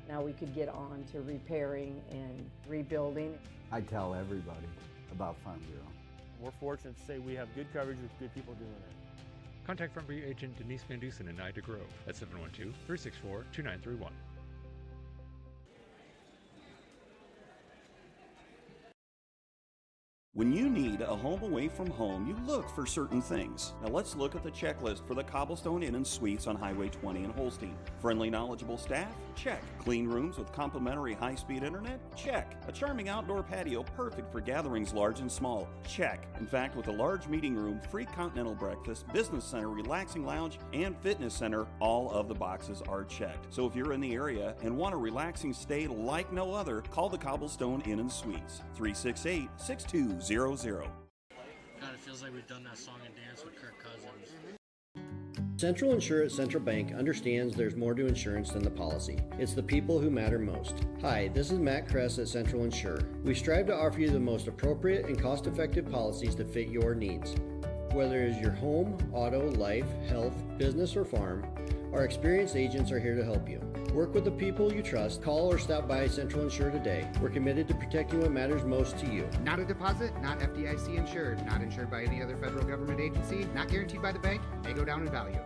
Now we could get on to repairing and rebuilding. I tell everybody about Farm Bureau. We're fortunate to say we have good coverage with good people doing it. Contact Farm Bureau agent Denise Van Dusen in Ida Grove at 712-364-2931. When you need a home away from home, you look for certain things. Now let's look at the checklist for the Cobblestone Inn and Suites on Highway 20 in Holstein. Friendly, knowledgeable staff? Check. Clean rooms with complimentary high-speed internet? Check. A charming outdoor patio perfect for gatherings large and small? Check. In fact, with a large meeting room, free continental breakfast, business center, relaxing lounge, and fitness center, all of the boxes are checked. So if you're in the area and want a relaxing stay like no other, call the Cobblestone Inn and Suites, 368-6200. God, it feels like we've done that song and dance with Kirk Cousins. Central Insure at Central Bank understands there's more to insurance than the policy. It's the people who matter most. Hi, this is Matt Kress at Central Insure. We strive to offer you the most appropriate and cost-effective policies to fit your needs. Whether it is your home, auto, life, health, business, or farm, our experienced agents are here to help you. Work with the people you trust. Call or stop by Central Insure today. We're committed to protecting what matters most to you. Not a deposit, not FDIC insured, not insured by any other federal government agency, not guaranteed by the bank, may go down in value.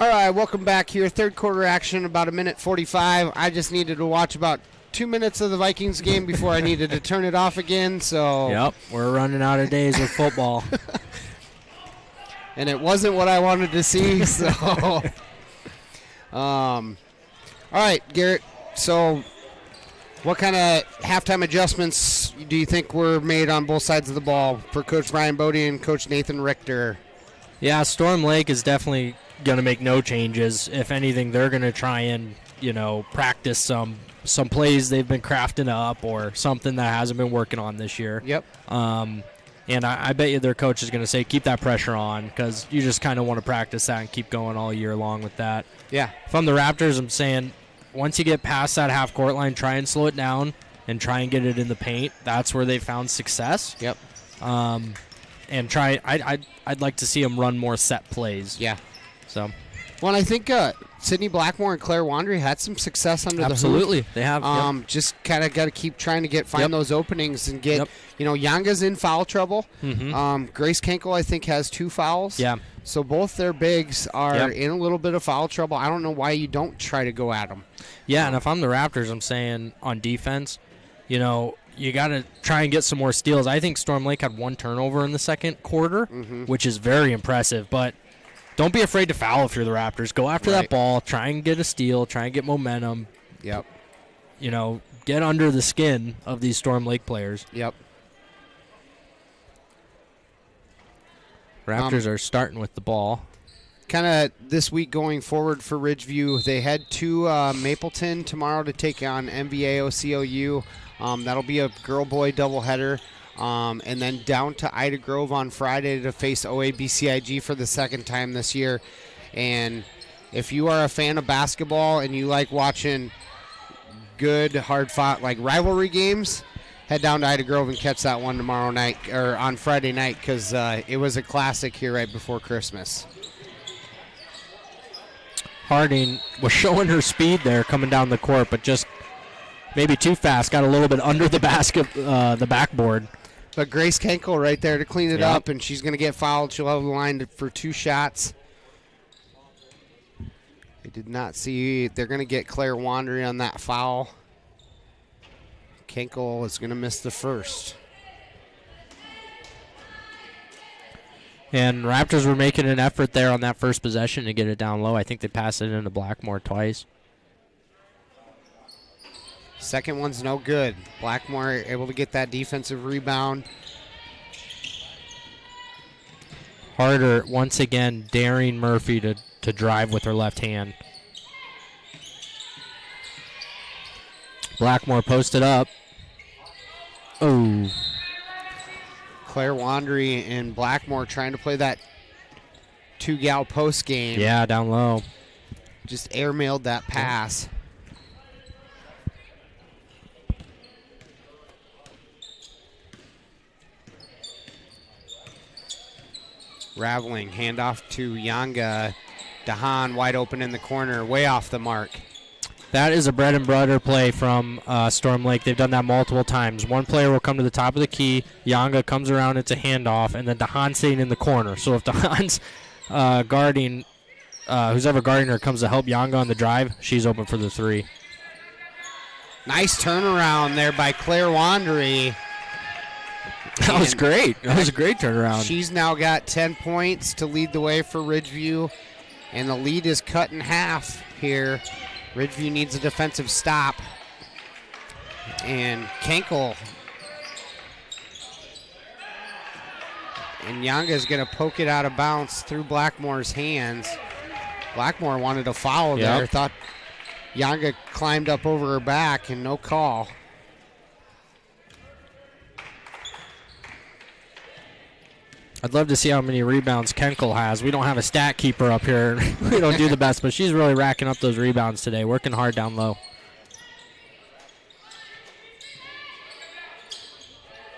All right, welcome back here. Third quarter action, about 1:45. I just needed to watch about 2 minutes of the Vikings game before I needed to turn it off again. So Yep, we're running out of days with football. And it wasn't what I wanted to see. So, all right, Garrett. So, what kind of halftime adjustments do you think were made on both sides of the ball for Coach Brian Bodie and Coach Nathan Richter? Yeah, Storm Lake is definitely going to make no changes. If anything, they're going to try and, practice some plays they've been crafting up or something that hasn't been working on this year. Yep. And I bet you their coach is going to say, keep that pressure on, because you just kind of want to practice that and keep going all year long with that. Yeah. If I'm the Raptors, I'm saying once you get past that half-court line, try and slow it down and try and get it in the paint. That's where they found success. Yep. And try. I'd like to see them run more set plays. Yeah. So. Well, I think Sydney Blackmore and Claire Wandry had some success under Absolutely. the hoop. They have. Yep. Just kind of got to keep trying to find those openings and get, Yanga's in foul trouble. Mm-hmm. Grace Kenkel, I think, has 2 fouls. Yeah. So both their bigs are in a little bit of foul trouble. I don't know why you don't try to go at them. Yeah, and if I'm the Raptors, I'm saying on defense, you got to try and get some more steals. I think Storm Lake had 1 turnover in the second quarter, which is very impressive. But don't be afraid to foul if you're the Raptors. Go after that ball. Try and get a steal. Try and get momentum. Yep. Get under the skin of these Storm Lake players. Yep. Raptors are starting with the ball. Kind of this week going forward for Ridgeview, they head to Mapleton tomorrow to take on MVA OCOU. That'll be a girl-boy doubleheader. And then down to Ida Grove on Friday to face OABCIG for the second time this year. And if you are a fan of basketball and you like watching good, hard-fought, rivalry games, head down to Ida Grove and catch that one tomorrow night, or on Friday night, because it was a classic here right before Christmas. Harding was showing her speed there coming down the court, but just maybe too fast. Got a little bit under the the backboard. But Grace Kenkel right there to clean it up, and she's going to get fouled. She'll have the line for 2 shots. I did not see. They're going to get Claire Wandry on that foul. Kenkel is going to miss the first. And Raptors were making an effort there on that first possession to get it down low. I think they passed it into Blackmore twice. Second one's no good. Blackmore able to get that defensive rebound. Harder, once again, daring Murphy to drive with her left hand. Blackmore posted up. Oh. Claire Wandry and Blackmore trying to play that 2-gal post game. Yeah, down low. Just airmailed that pass. Raveling, handoff to Yanga. Dahan wide open in the corner, way off the mark. That is a bread and butter play from Storm Lake. They've done that multiple times. One player will come to the top of the key. Yanga comes around, it's a handoff, and then Dahan's sitting in the corner. So if Dahan's guarding, who's ever guarding her comes to help Yanga on the drive, she's open for the 3. Nice turnaround there by Claire Wandry. That was great. That was a great turnaround. She's now got 10 points to lead the way for Ridgeview, and the lead is cut in half here. Ridgeview needs a defensive stop. And Kenkel. And Yanga is going to poke it out of bounds through Blackmore's hands. Blackmore wanted a foul there. Thought Yanga climbed up over her back, and no call. I'd love to see how many rebounds Kenkel has. We don't have a stat keeper up here. We don't do the best, but she's really racking up those rebounds today, working hard down low.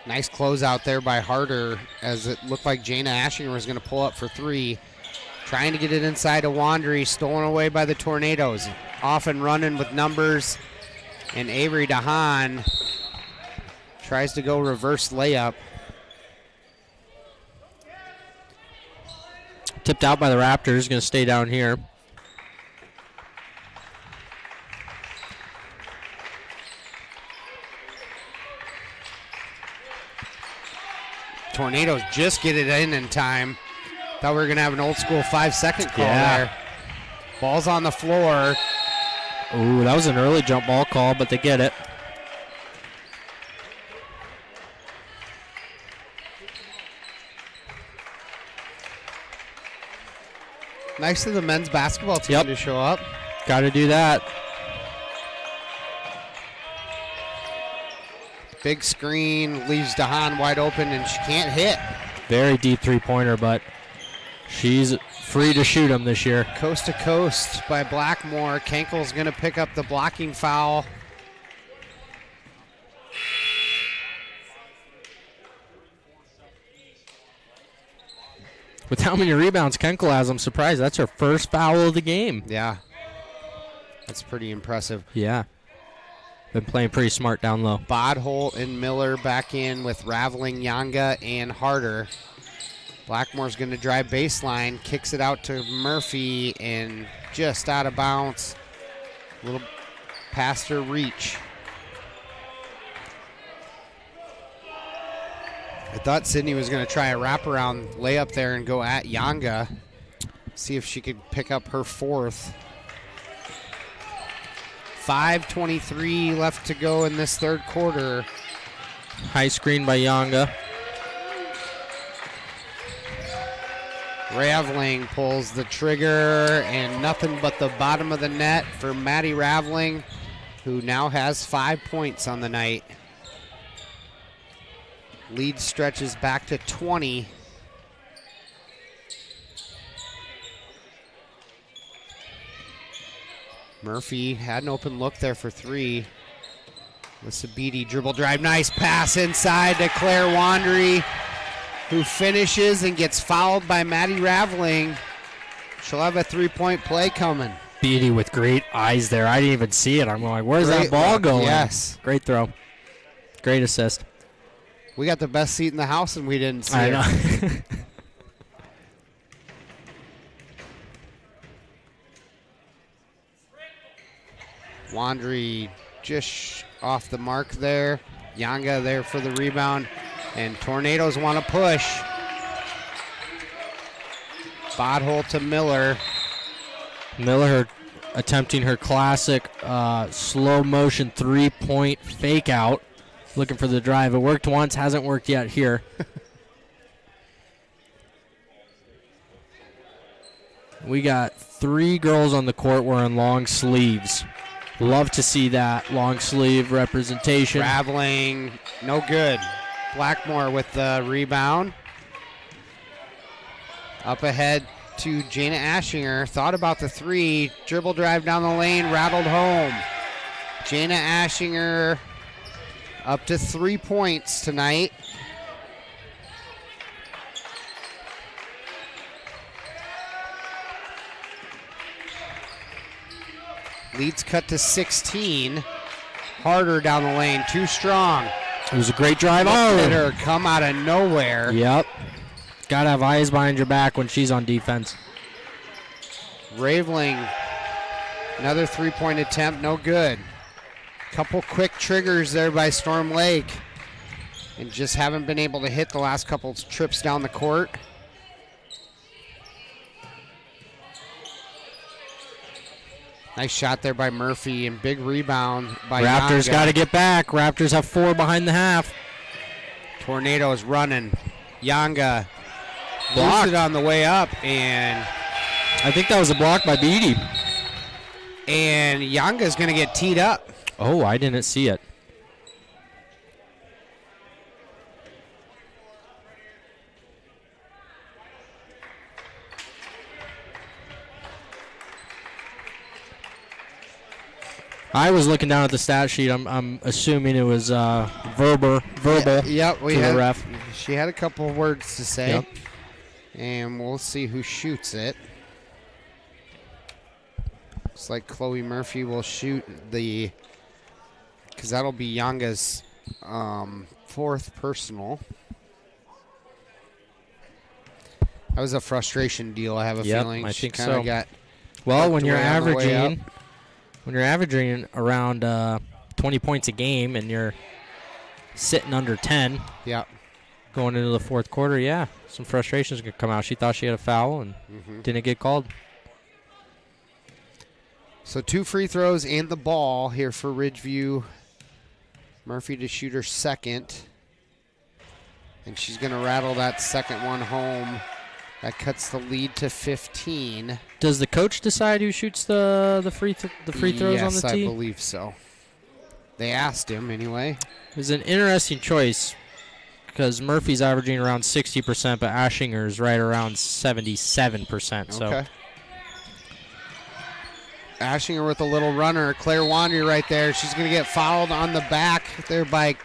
Nice closeout there by Harder, as it looked like Jana Ashinger was going to pull up for 3. Trying to get it inside to Wandry, stolen away by the Tornadoes. Off and running with numbers, and Avery Dahan tries to go reverse layup. Tipped out by the Raptors, going to stay down here. Tornadoes just get it in time. Thought we were going to have an old school 5-second call there. Ball's on the floor. Ooh, that was an early jump ball call, but they get it. Nice of the men's basketball team to show up. Got to do that. Big screen leaves DeHaan wide open, and she can't hit. Very deep three-pointer, but she's free to shoot them this year. Coast to coast by Blackmore. Kenkel's going to pick up the blocking foul. With how many rebounds Kenkel has, I'm surprised. That's her first foul of the game. Yeah. That's pretty impressive. Yeah. Been playing pretty smart down low. Bodholt and Miller back in with Raveling, Yanga, and Harder. Blackmore's going to drive baseline, kicks it out to Murphy, and just out of bounds. A little past her reach. I thought Sydney was going to try a wraparound layup there and go at Yanga. See if she could pick up her fourth. 5:23 left to go in this third quarter. High screen by Yanga. Raveling pulls the trigger, and nothing but the bottom of the net for Maddie Raveling, who now has 5 points on the night. Lead stretches back to 20. Murphy had an open look there for three. Sabiti dribble drive, nice pass inside to Claire Wandry, who finishes and gets fouled by Maddie Raveling. She'll have a three-point play coming. Beatty with great eyes there. I didn't even see it. I'm like, where's that ball going? Yes. Great throw. Great assist. We got the best seat in the house and we didn't see I it. know. Wandry just off the mark there. Yanga there for the rebound. And Tornadoes want to push. Bodhole to Miller. Miller attempting her classic slow motion three-point fake out. Looking for the drive. It worked once, hasn't worked yet here. We got three girls on the court wearing long sleeves. Love to see that long sleeve representation. Traveling, no good. Blackmore with the rebound. Up ahead to Jana Ashinger. Thought about the three. Dribble drive down the lane, rattled home. Jana Ashinger up to 3 points tonight. Leads cut to 16. Harder down the lane, too strong. It was a great drive. Let her come out of nowhere. Yep. Gotta have eyes behind your back when she's on defense. Raveling, another three-point attempt, no good. Couple quick triggers there by Storm Lake, and just haven't been able to hit the last couple trips down the court. Nice shot there by Murphy, and big rebound by Raptors Yanga. got to get back. Raptors have 4 behind the half. Tornadoes running. Yanga Blocked. blocked it on the way up, and I think that was a block by Beatty. And Yanga's going to get teed up. Oh, I didn't see it. I was looking down at the stat sheet. I'm assuming it was verbal Yep, to the ref. She had a couple of words to say. Yep. And we'll see who shoots it. Looks like Chloe Murphy will shoot the, because that'll be Yanga's fourth personal. That was a frustration deal, I have a feeling. I She think kinda so. got Well, when worked you're away on the way up. averaging around 20 points a game and you're sitting under 10. Yep. Going into the fourth quarter, yeah, some frustrations could come out. She thought she had a foul and didn't get called. So 2 free throws and the ball here for Ridgeview. Murphy to shoot her second. And she's going to rattle that second one home. That cuts the lead to 15. Does the coach decide who shoots the free throws on the tee? Yes, I believe so. They asked him anyway. It was an interesting choice because Murphy's averaging around 60%, but Ashinger's right around 77%. So. Okay. Ashinger with a little runner. Claire Wandry right there. She's going to get fouled on the back there by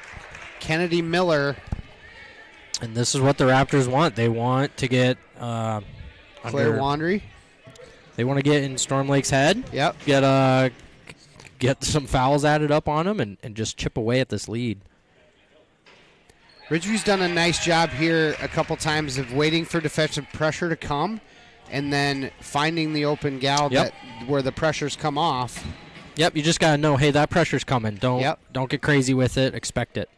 Kennedy Miller. And this is what the Raptors want. They want to get Claire Wandry. They want to get in Storm Lake's head. Yep. Get some fouls added up on them and just chip away at this lead. Ridgeview's done a nice job here a couple times of waiting for defensive pressure to come and then finding the open gal where the pressures come off. Yep, you just got to know, hey, that pressure's coming. Don't get crazy with it. Expect it.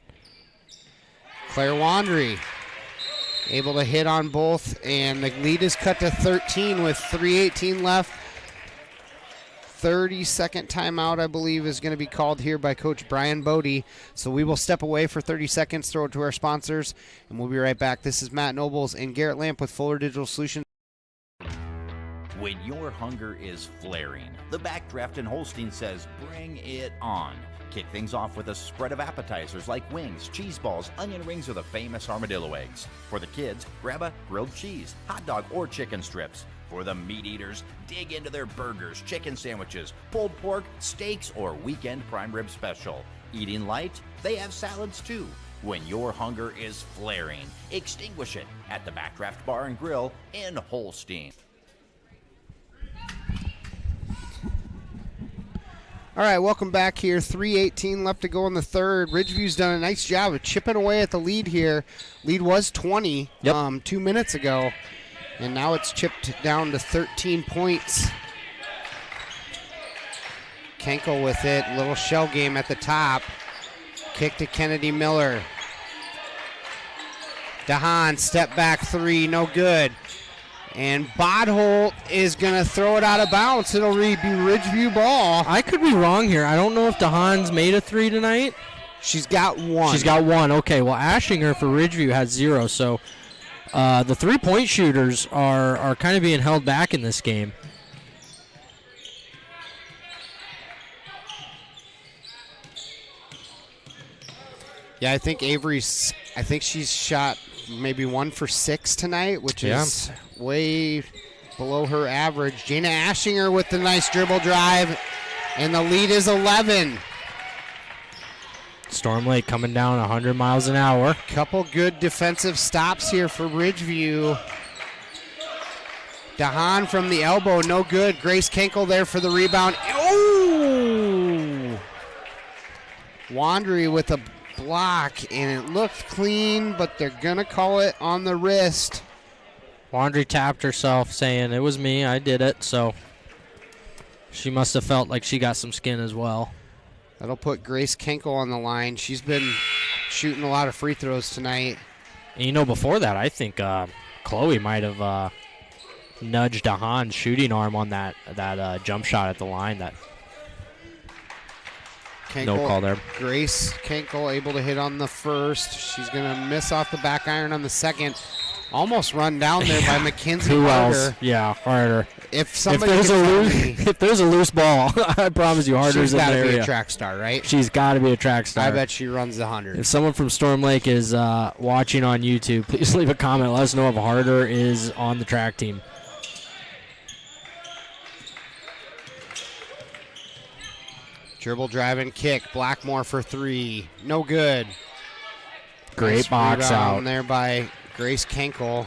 Claire Wandry able to hit on both, and the lead is cut to 13 with 3:18 left. 30-second timeout, I believe, is going to be called here by Coach Brian Bodie. So we will step away for 30 seconds, throw it to our sponsors, and we'll be right back. This is Matt Nobles and Garrett Lamp with Fuller Digital Solutions. When your hunger is flaring, the Backdraft in Holstein says bring it on. Kick things off with a spread of appetizers like wings, cheese balls, onion rings, or the famous armadillo eggs. For the kids, grab a grilled cheese, hot dog, or chicken strips. For the meat eaters, dig into their burgers, chicken sandwiches, pulled pork, steaks, or weekend prime rib special. Eating light? They have salads too. When your hunger is flaring, extinguish it at the Backdraft Bar and Grill in Holstein. All right, welcome back here. 3:18 left to go in the third. Ridgeview's done a nice job of chipping away at the lead here. Lead was 20 2 minutes ago, and now it's chipped down to 13 points. Kenkel with it. Little shell game at the top. Kick to Kennedy Miller. DeHaan, step back three, no good. And Bodholt is going to throw it out of bounds. It'll be Ridgeview ball. I could be wrong here. I don't know if DeHaan's made a three tonight. She's got one. She's got one. Okay, well, Ashinger for Ridgeview has 0. So the three-point shooters are kind of being held back in this game. Yeah, I think she's shot maybe 1 for 6 tonight, which is way below her average. Jana Ashinger with the nice dribble drive, and the lead is 11. Storm Lake coming down 100 miles an hour. Couple good defensive stops here for Ridgeview. DeHaan from the elbow, no good. Grace Kenkel there for the rebound. Oh! Wandry with a block, and it looked clean, but they're going to call it on the wrist. Wandry tapped herself saying, it was me, I did it, so she must have felt like she got some skin as well. That'll put Grace Kenkel on the line. She's been shooting a lot of free throws tonight. And before that, I think Chloe might have nudged DeHaan's shooting arm on that jump shot at the line. That Kenkel, no call there. Grace Kenkel able to hit on the first. She's going to miss off the back iron on the second. Almost run down there by Mackenzie Who Harder. else? Yeah, Harder. If there's a loose ball, I promise you, Harder's in the area. She's got to be a track star, right? She's got to be a track star. I bet she runs the 100. If someone from Storm Lake is watching on YouTube, please leave a comment. Let us know if Harder is on the track team. Dribble, drive, and kick. Blackmore for 3. No good. Great nice box out there by Grace Kenkel.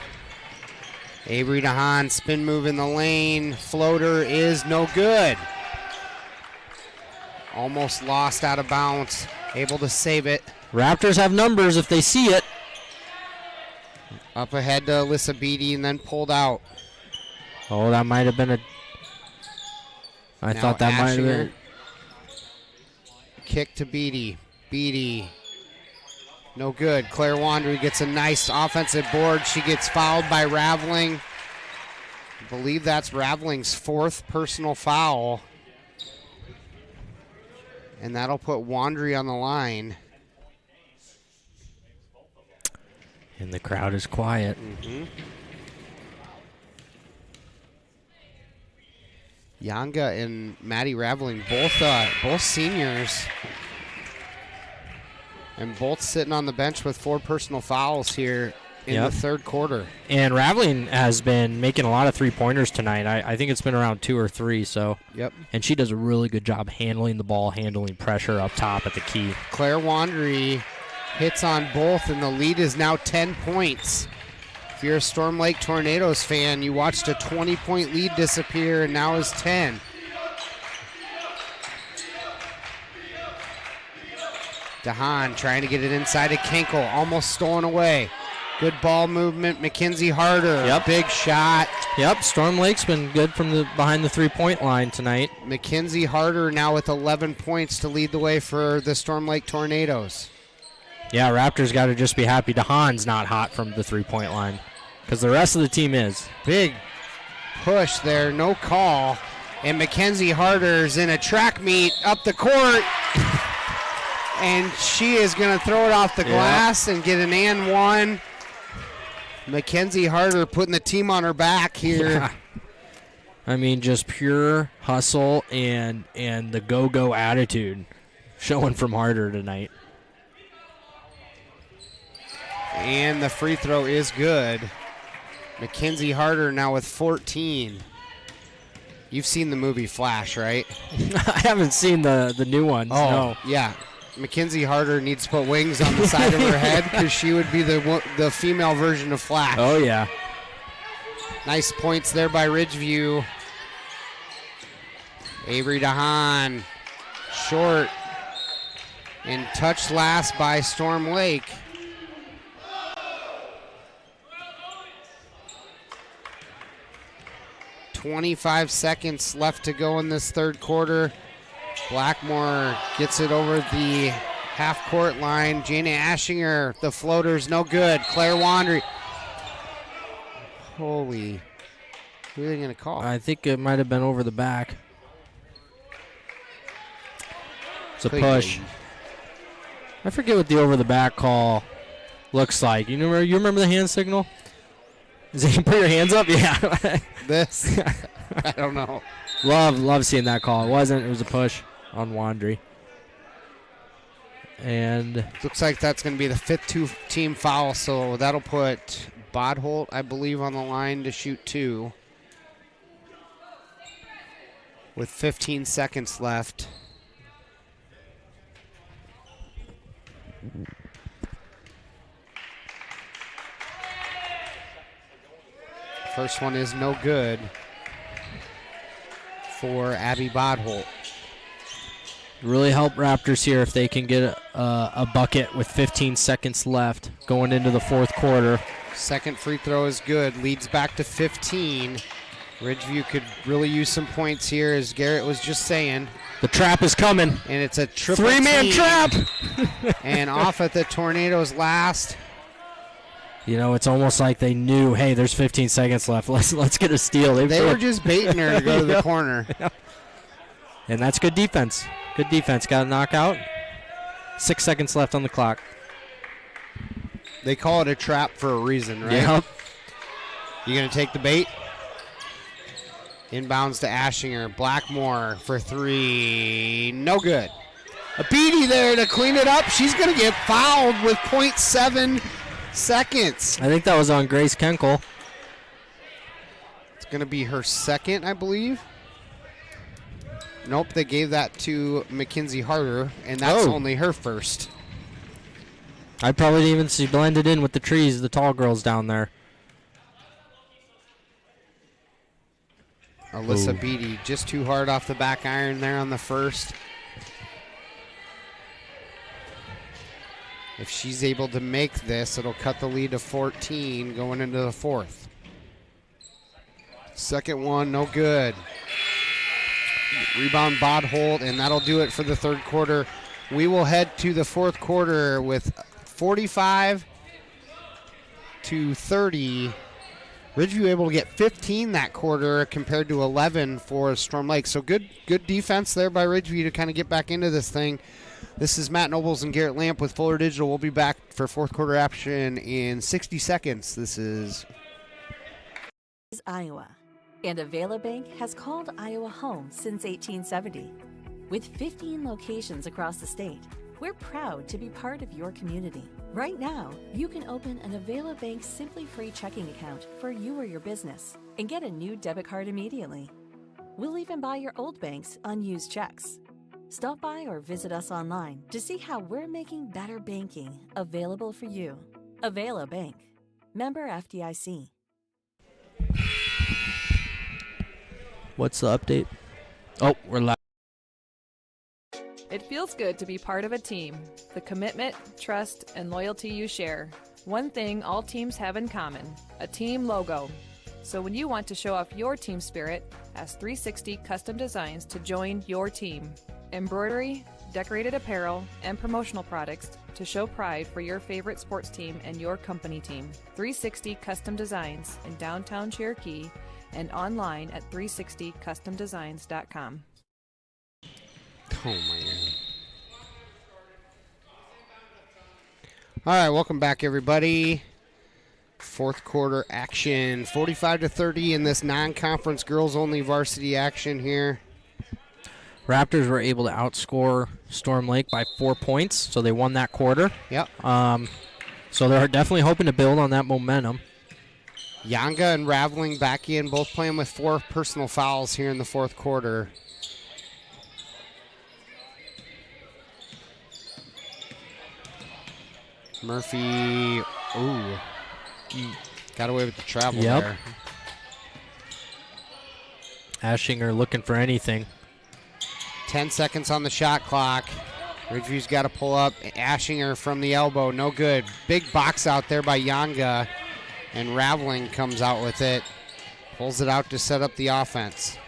Avery DeHaan, spin move in the lane. Floater is no good. Almost lost out of bounds. Able to save it. Raptors have numbers if they see it. Up ahead to Alyssa Beatty and then pulled out. Oh, that might have been a... I thought that might have been... Kick to Beatty. Beatty No good. Claire Wandry gets a nice offensive board. She gets fouled by Raveling. I believe that's Raveling's 4th personal foul. And that'll put Wandry on the line. And the crowd is quiet. Yanga and Maddie Raveling, both seniors. And both sitting on the bench with 4 personal fouls here in the third quarter. And Raveling has been making a lot of three-pointers tonight. I think it's been around 2 or 3. So. Yep. And she does a really good job handling the ball, handling pressure up top at the key. Claire Wandry hits on both, and the lead is now 10 points. If you're a Storm Lake Tornadoes fan, you watched a 20-point lead disappear, and now is 10. DeHaan trying to get it inside of Kenkel, almost stolen away. Good ball movement, Mackenzie Harder. Yep. Big shot. Yep, Storm Lake's been good from behind the three-point line tonight. Mackenzie Harder now with 11 points to lead the way for the Storm Lake Tornadoes. Yeah, Raptors got to just be happy DeHaan's not hot from the three-point line because the rest of the team is. Big push there, no call. And Mackenzie Harder's in a track meet up the court. And she is going to throw it off the glass and get an and one. Mackenzie Harder putting the team on her back here. Yeah. I mean, just pure hustle and the go-go attitude showing from Harder tonight. And the free throw is good. Mackenzie Harder now with 14. You've seen the movie Flash, right? I haven't seen the new ones. Oh, no. Yeah. Mackenzie Harder needs to put wings on the side of her head because she would be the female version of Flash. Oh, yeah. Nice points there by Ridgeview. Avery DeHaan, short, and touched last by Storm Lake. .25 seconds left to go in this third quarter. Blackmore gets it over the half-court line. Jana Ashinger, the floater's no good. Claire Wandry. Holy. Who are they going to call? I think it might have been over the back. It's a push. I forget what the over-the-back call looks like. You remember the hand signal? Is it put your hands up? Yeah. This? I don't know. Love seeing that call. It wasn't. It was a push on Wandry. And looks like that's going to be the 5th team foul, so that'll put Bodholt, I believe, on the line to shoot 2. With 15 seconds left. First one is no good for Abby Bodholt. Really help Raptors here if they can get a bucket with 15 seconds left going into the fourth quarter. Second free throw is good. Leads back to 15. Ridgeview could really use some points here, as Garrett was just saying. The trap is coming. And it's a triple three-man team. trap. And off at the Tornadoes last. You know, it's almost like they knew, hey, there's 15 seconds left. Let's get a steal. They were just baiting her to go to the corner. And that's good defense. Good defense. Got a knockout. 6 seconds left on the clock. They call it a trap for a reason, right? Yep. You going to take the bait? Inbounds to Ashinger. Blackmore for 3. No good. A Beatty there to clean it up. She's going to get fouled with .7 seconds. I think that was on Grace Kenkel. It's going to be her second, I believe. Nope, they gave that to Mackenzie Harder, and that's only her first. I probably didn't even see blended in with the trees, the tall girls down there. Alyssa Beatty just too hard off the back iron there on the first. If she's able to make this, it'll cut the lead to 14 going into the fourth. Second one, no good. Rebound Bodholt, and that'll do it for the third quarter. We will head to the fourth quarter with 45-30. Ridgeview able to get 15 that quarter compared to 11 for Storm Lake. So good defense there by Ridgeview to kind of get back into this thing. This is Matt Nobles and Garrett Lamp with Fuller Digital. We'll be back for fourth quarter action in 60 seconds. This is Iowa, and Avela Bank has called Iowa home since 1870. With 15 locations across the state, we're proud to be part of your community. Right now, you can open an Avela Bank Simply Free checking account for you or your business and get a new debit card immediately. We'll even buy your old bank's unused checks. Stop by or visit us online to see how we're making better banking available for you. Avela Bank. Member FDIC. What's the update? Oh, we're live. It feels good to be part of a team. The commitment, trust, and loyalty you share. One thing all teams have in common, a team logo. So when you want to show off your team spirit, ask 360 Custom Designs to join your team. Embroidery, decorated apparel, and promotional products to show pride for your favorite sports team and your company team. 360 Custom Designs in downtown Cherokee and online at 360customdesigns.com. Oh, my God. All right, welcome back, everybody. Fourth quarter action, 45-30 in this non-conference girls-only varsity action here. Raptors were able to outscore Storm Lake by 4 points, so they won that quarter. Yep. So they're definitely hoping to build on that momentum. Yanga and Raveling back in, both playing with 4 personal fouls here in the fourth quarter. Murphy, got away with the travel there. Ashinger looking for anything. 10 seconds on the shot clock. Ridgeview's got to pull up. Ashinger from the elbow, no good. Big box out there by Yanga, and Raveling comes out with it. Pulls it out to set up the offense.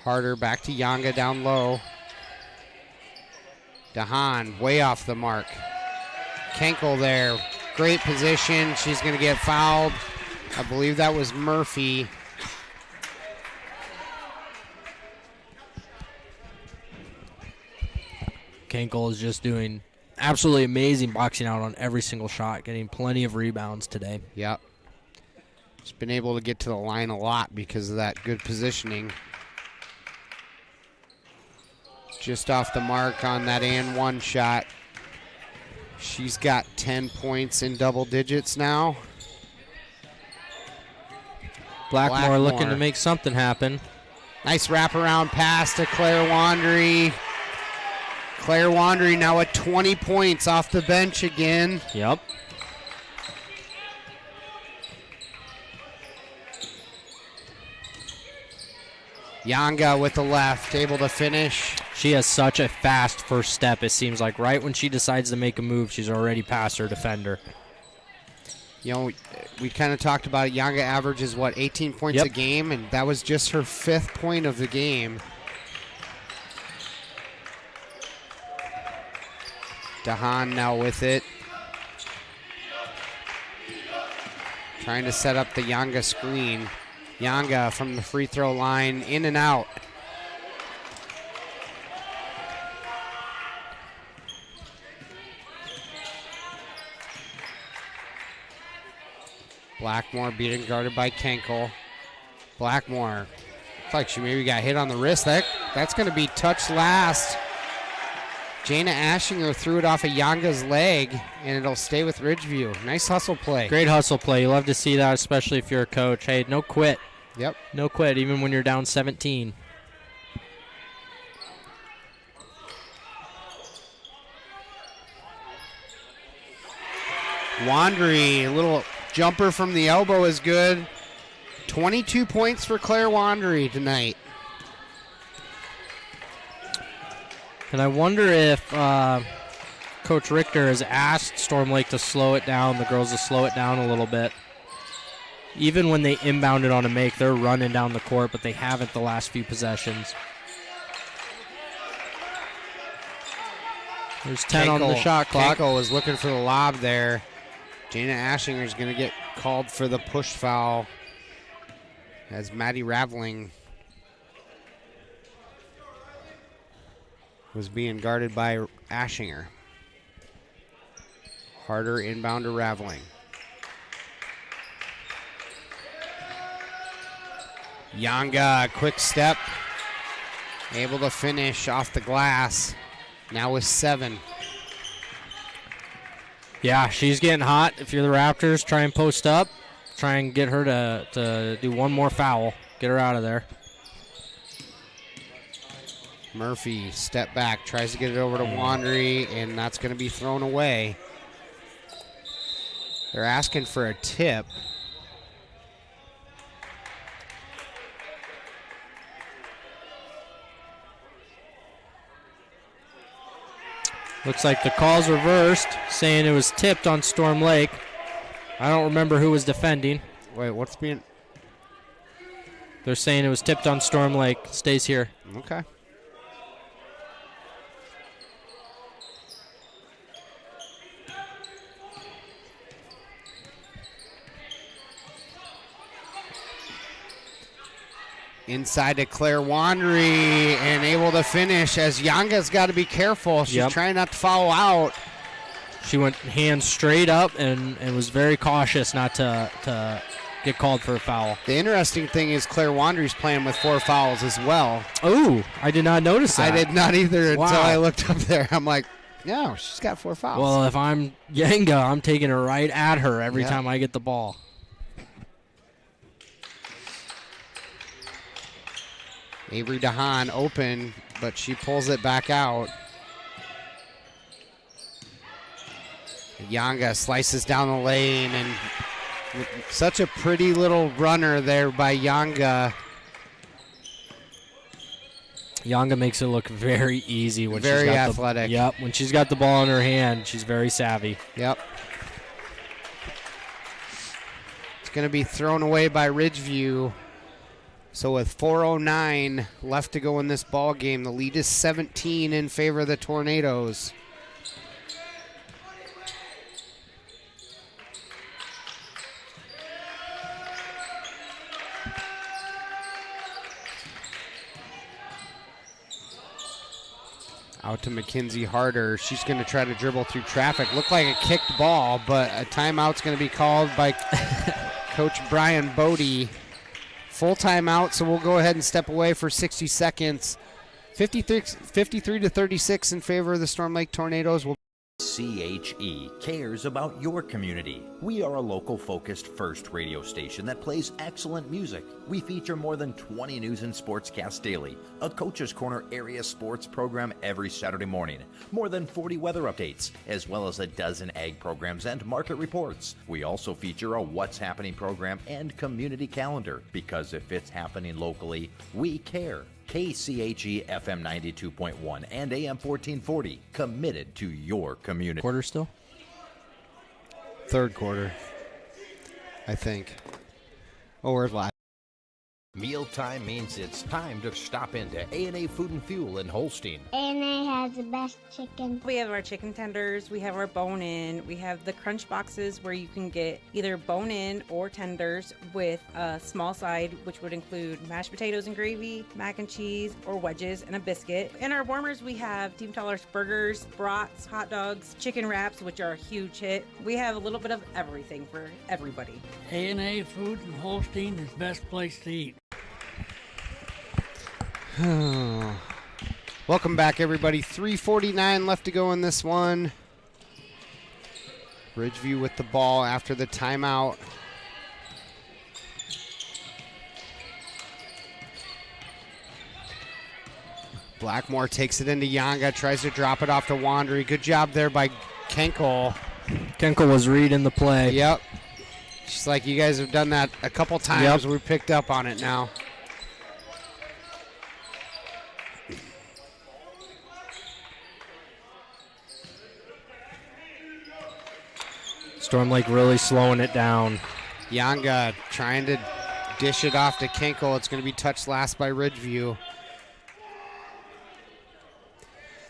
Harder back to Yanga down low. Dahan way off the mark. Kenkel there. Great position. She's going to get fouled. I believe that was Murphy. Kenkel is just doing absolutely amazing boxing out on every single shot, getting plenty of rebounds today. Yep. She's been able to get to the line a lot because of that good positioning. Just off the mark on that and one shot. She's got 10 points in double digits now. Blackmore looking to make something happen. Nice wraparound pass to Claire Wandry. Claire Wandry now at 20 points off the bench again. Yep. Yanga with the left, able to finish. She has such a fast first step, it seems like. Right when she decides to make a move, she's already past her defender. You know, we kind of talked about it. Yanga averages, 18 points a game, and that was just her 5th point of the game. Dahan now with it. Trying to set up the Yanga screen. Yanga from the free throw line, in and out. Blackmore being guarded by Kenkel. Blackmore, looks like she maybe got hit on the wrist. That's going to be touched last. Jana Ashinger threw it off of Yanga's leg, and it'll stay with Ridgeview. Nice hustle play. Great hustle play. You love to see that, especially if you're a coach. Hey, no quit. Yep. No quit, even when you're down 17. Wandry, a little jumper from the elbow is good. 22 points for Claire Wandry tonight. And I wonder if Coach Richter has asked Storm Lake to slow it down, the girls to slow it down a little bit. Even when they inbound it on a make, they're running down the court, but they haven't the last few possessions. There's 10 on the shot clock. Kenkel was looking for the lob there. Jana Ashinger is going to get called for the push foul as Maddie Raveling was being guarded by Ashinger. Harder inbound to Raveling. Yanga, quick step. Able to finish off the glass. Now with 7. Yeah, she's getting hot. If you're the Raptors, try and post up. Try and get her to do one more foul. Get her out of there. Murphy, step back, tries to get it over to Wandry, and that's going to be thrown away. They're asking for a tip. Looks like the call's reversed, saying it was tipped on Storm Lake. I don't remember who was defending. Wait, what's being... They're saying it was tipped on Storm Lake. Stays here. Okay. Inside to Claire Wandry and able to finish as Yanga's got to be careful. She's trying not to foul out. She went hands straight up and was very cautious not to get called for a foul. The interesting thing is Claire Wandry's playing with 4 fouls as well. Oh, I did not notice that. I did not either until I looked up there. I'm like, no, she's got 4 fouls. Well, if I'm Yanga, I'm taking it right at her every time I get the ball. Avery DeHaan open, but she pulls it back out. Yanga slices down the lane, and such a pretty little runner there by Yanga. Yanga makes it look very easy when very she's got athletic. When she's got the ball in her hand, she's very savvy. Yep. It's going to be thrown away by Ridgeview. So with 4:09 left to go in this ball game, the lead is 17 in favor of the Tornadoes. Out to Mackenzie Harder. She's going to try to dribble through traffic. Looked like a kicked ball, but a timeout's going to be called by Coach Brian Bodie. Full timeout, so we'll go ahead and step away for 60 seconds. 53 to 36 in favor of the Storm Lake Tornadoes. CHE cares about your community. We are a local-focused first radio station that plays excellent music. We feature more than 20 news and sportscasts daily, a Coach's Corner area sports program every Saturday morning, more than 40 weather updates, as well as a dozen ag programs and market reports. We also feature a What's Happening program and community calendar, because if it's happening locally, we care. KCHE FM 92.1 and AM 1440, committed to your community. Quarter still? Third quarter, I think. Oh, we're live. Mealtime means it's time to stop into A&A Food and Fuel in Holstein. A&A has the best chicken. We have our chicken tenders, we have our bone-in, we have the crunch boxes where you can get either bone-in or tenders with a small side, which would include mashed potatoes and gravy, mac and cheese, or wedges, and a biscuit. In our warmers, we have Team Taller's burgers, brats, hot dogs, chicken wraps, which are a huge hit. We have a little bit of everything for everybody. A&A Food in Holstein is the best place to eat. Welcome back, everybody. 3:49 left to go in this one. Ridgeview with the ball after the timeout. Blackmore takes it into Yanga, tries to drop it off to Wandry. Good job there by Kenkel. Kenkel was reading the play. Yep. She's like, you guys have done that a couple times. Yep. We picked up on it now. Storm Lake really slowing it down. Yanga trying to dish it off to Kenkel. It's going to be touched last by Ridgeview.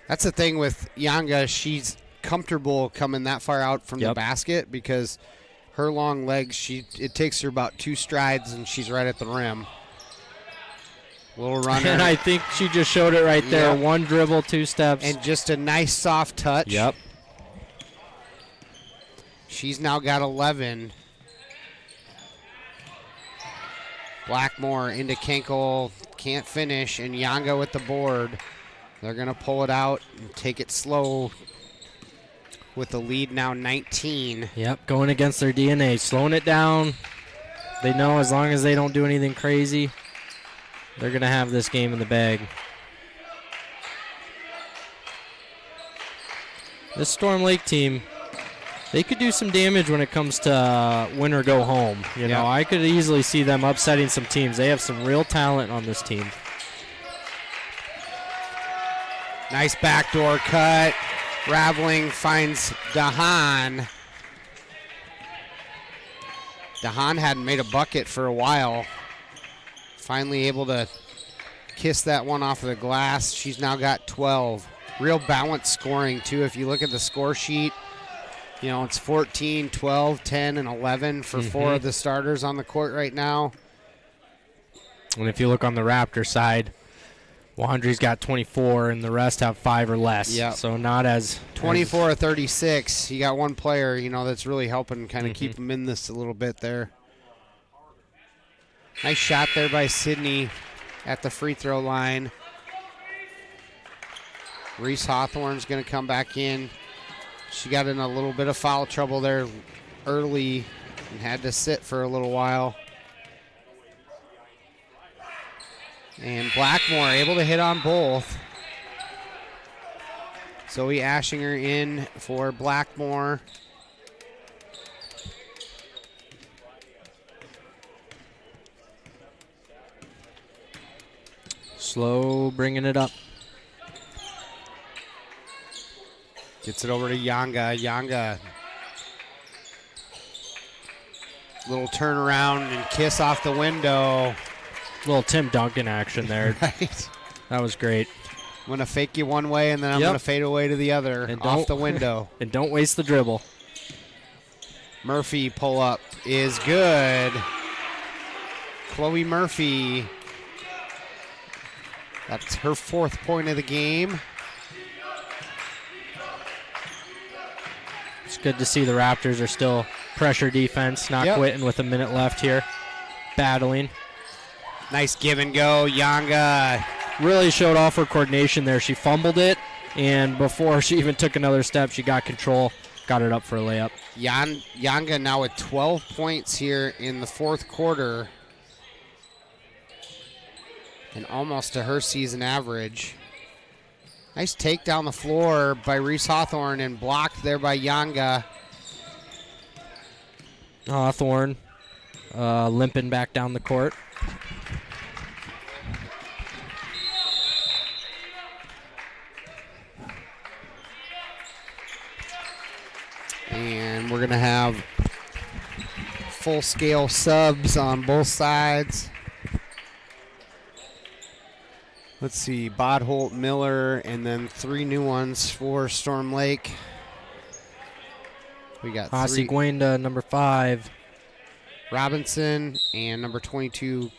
That's the thing with Yanga. She's comfortable coming that far out from the basket because her long legs, it takes her about 2 strides and she's right at the rim. Little runner. And I think she just showed it right there. 1 dribble, 2 steps. And just a nice soft touch. Yep. She's now got 11. Blackmore into Kenkel, can't finish, and Yanga with the board. They're going to pull it out and take it slow with the lead now 19. Yep, going against their DNA, slowing it down. They know as long as they don't do anything crazy, they're going to have this game in the bag. This Storm Lake team, they could do some damage when it comes to win or go home. You know, I could easily see them upsetting some teams. They have some real talent on this team. Nice backdoor cut. Raveling finds Dahan. Dahan hadn't made a bucket for a while. Finally able to kiss that one off of the glass. She's now got 12. Real balanced scoring, too. If you look at the score sheet, you know, it's 14, 12, 10, and 11 for 4 of the starters on the court right now. And if you look on the Raptor side, Wandry's got 24, and the rest have 5 or less. Yep. So not as 24 of 36. You got one player, you know, that's really helping kind of keep them in this a little bit there. Nice shot there by Sydney at the free throw line. Reese Hawthorne's going to come back in. She got in a little bit of foul trouble there early and had to sit for a little while. And Blackmore able to hit on both. Zoe Ashinger in for Blackmore. slow bringing it up. Gets it over to Yanga. Yanga. Little turnaround and kiss off the window. Little Tim Duncan action there. Right. That was great. I'm going to fake you one way, and then I'm going to fade away to the other and off the window. And don't waste the dribble. Murphy pull-up is good. Chloe Murphy. That's her 4th point of the game. It's good to see the Raptors are still pressure defense, not quitting with a minute left here. Battling. Nice give and go. Yanga really showed off her coordination there. She fumbled it, and before she even took another step, she got control, got it up for a layup. Yanga now with 12 points here in the 4th quarter, and almost to her season average. Nice take down the floor by Reese Hawthorne and blocked there by Yanga. Hawthorne limping back down the court. And we're going to have full-scale subs on both sides. Let's see, Bodholt, Miller, and then 3 new ones for Storm Lake. We got Hasigwenda, number 5. Robinson, and number 22,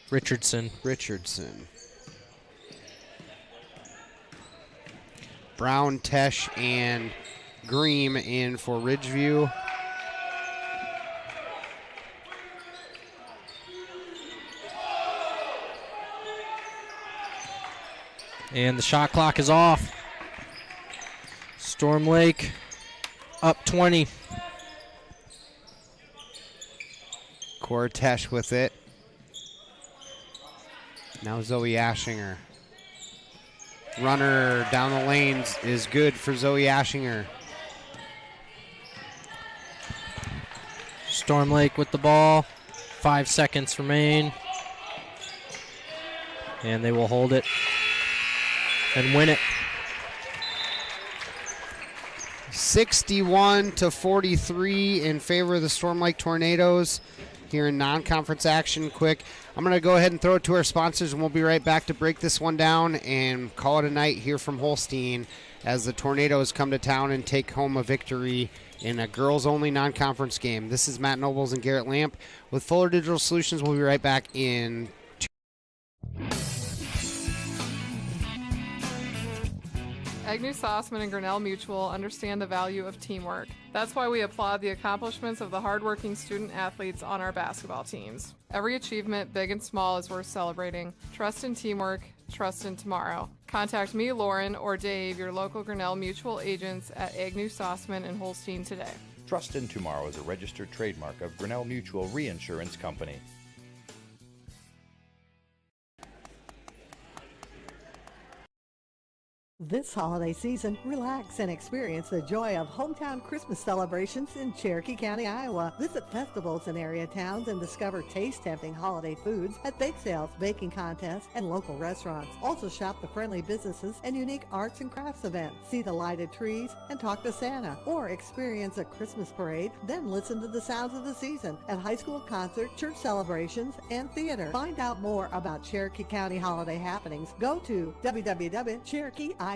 Richardson. Brown, Tesh, and Greem in for Ridgeview. And the shot clock is off. Storm Lake up 20. Cortesh with it. Now Zoe Ashinger. Runner down the lanes is good for Zoe Ashinger. Storm Lake with the ball. 5 seconds remain. And they will hold it and win it. 61-43 in favor of the Storm Lake Tornadoes. here in non-conference action quick. I'm going to go ahead and throw it to our sponsors, and we'll be right back to break this one down and call it a night here from Holstein as the Tornadoes come to town and take home a victory in a girls-only non-conference game. This is Matt Nobles and Garrett Lamp with Fuller Digital Solutions. We'll be right back in Agnew Sossman and Grinnell Mutual understand the value of teamwork. That's why we applaud the accomplishments of the hardworking student athletes on our basketball teams. Every achievement, big and small, is worth celebrating. Trust in teamwork, trust in tomorrow. Contact me, Lauren, or Dave, your local Grinnell Mutual agents at Agnew Sossman and Holstein today. Trust in Tomorrow is a registered trademark of Grinnell Mutual Reinsurance Company. This holiday season, relax and experience the joy of hometown Christmas celebrations in Cherokee County, Iowa. Visit festivals in area towns and discover taste-tempting holiday foods at bake sales, baking contests, and local restaurants. Also shop the friendly businesses and unique arts and crafts events. See the lighted trees and talk to Santa, or experience a Christmas parade, then listen to the sounds of the season at high school concert, church celebrations, and theater. Find out more about Cherokee County holiday happenings. Go to www.cherokeeia.com.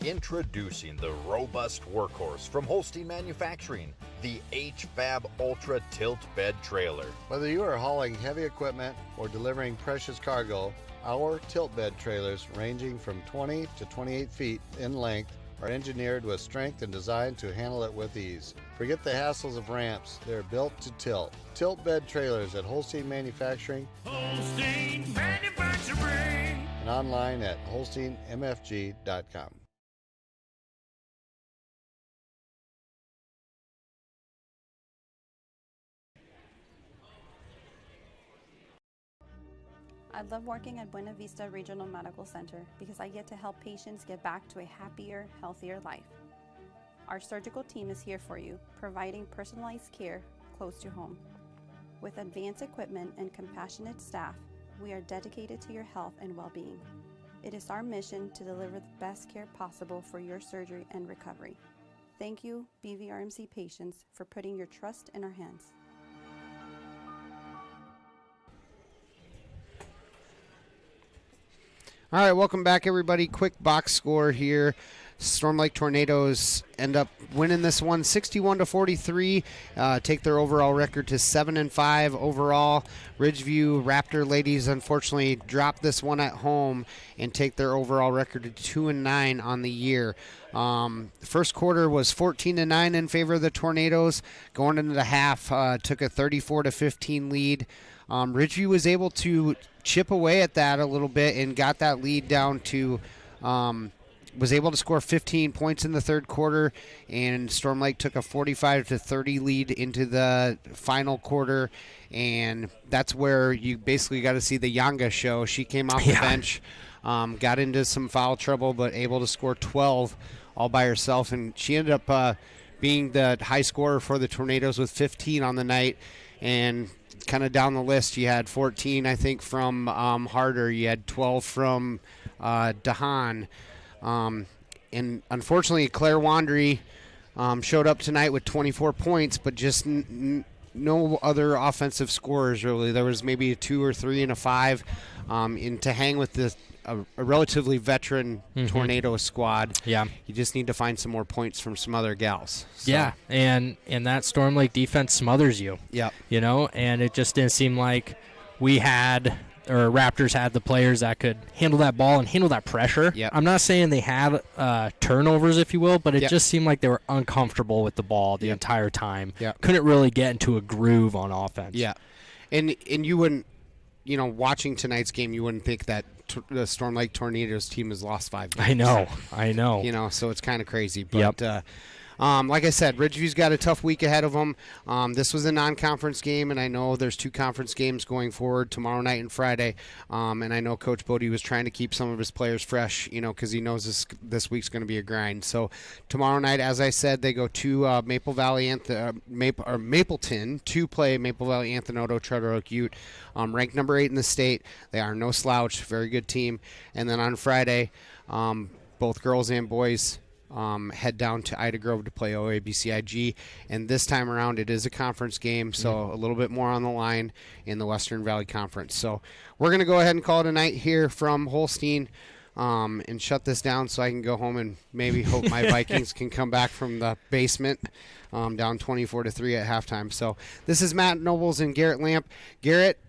Introducing the robust workhorse from Holstein Manufacturing, the HFAB Ultra Tilt Bed Trailer. Whether you are hauling heavy equipment or delivering precious cargo, our tilt bed trailers, ranging from 20 to 28 feet in length, are engineered with strength and designed to handle it with ease. Forget the hassles of ramps. They're built to tilt. Tilt bed trailers at Holstein Manufacturing. Holstein Manufacturing. And online at holsteinmfg.com. I love working at Buena Vista Regional Medical Center because I get to help patients get back to a happier, healthier life. Our surgical team is here for you, providing personalized care close to home. With advanced equipment and compassionate staff, we are dedicated to your health and well-being. It is our mission to deliver the best care possible for your surgery and recovery. Thank you, BVRMC patients, for putting your trust in our hands. All right, welcome back, everybody. Quick box score here. Storm Lake Tornadoes end up winning this one 61-43, take their overall record to 7-5 overall. Ridgeview Raptor ladies unfortunately dropped this one at home and take their overall record to 2-9 on the year. First quarter was 14-9 in favor of the Tornadoes. Going into the half, took a 34-15 lead. Ridgeview was able to chip away at that a little bit and got that lead down to was able to score 15 points in the third quarter, and Storm Lake took a 45-30 lead into the final quarter, and that's where you basically got to see the Yanga show. She came off the bench, got into some foul trouble, but able to score 12 all by herself, and she ended up being the high scorer for the Tornadoes with 15 on the night. And kind of down the list, you had 14, I think, from Harder. You had 12 from Dahan. And unfortunately, Claire Wandry showed up tonight with 24 points, but just no other offensive scorers, really. There was maybe a 2 or 3 and a 5 and to hang with a relatively veteran Tornado squad. Yeah, you just need to find some more points from some other gals. So. Yeah, and that Storm Lake defense smothers you. Yeah, you know, and it just didn't seem like we had, or Raptors had, the players that could handle that ball and handle that pressure. Yep. I'm not saying they had turnovers, if you will, but it just seemed like they were uncomfortable with the ball the entire time. Yep. Couldn't really get into a groove on offense. Yeah, and you wouldn't, watching tonight's game, you wouldn't think that the Storm Lake Tornadoes team has lost 5 games. I know. So it's kind of crazy. But like I said, Ridgeview's got a tough week ahead of them. This was a non-conference game, and I know there's 2 conference games going forward tomorrow night and Friday. And I know Coach Bodie was trying to keep some of his players fresh, because he knows this week's going to be a grind. So tomorrow night, as I said, they go to Mapleton to play Maple Valley Anthony Charter Oak Ute, ranked number 8 in the state. They are no slouch, very good team. And then on Friday, both girls and boys head down to Ida Grove to play OABCIG. And this time around, it is a conference game, so a little bit more on the line in the Western Valley Conference. So we're going to go ahead and call it a night here from Holstein and shut this down so I can go home and maybe hope my Vikings can come back from the basement down 24-3 at halftime. So this is Matt Nobles and Garrett Lamp. Garrett,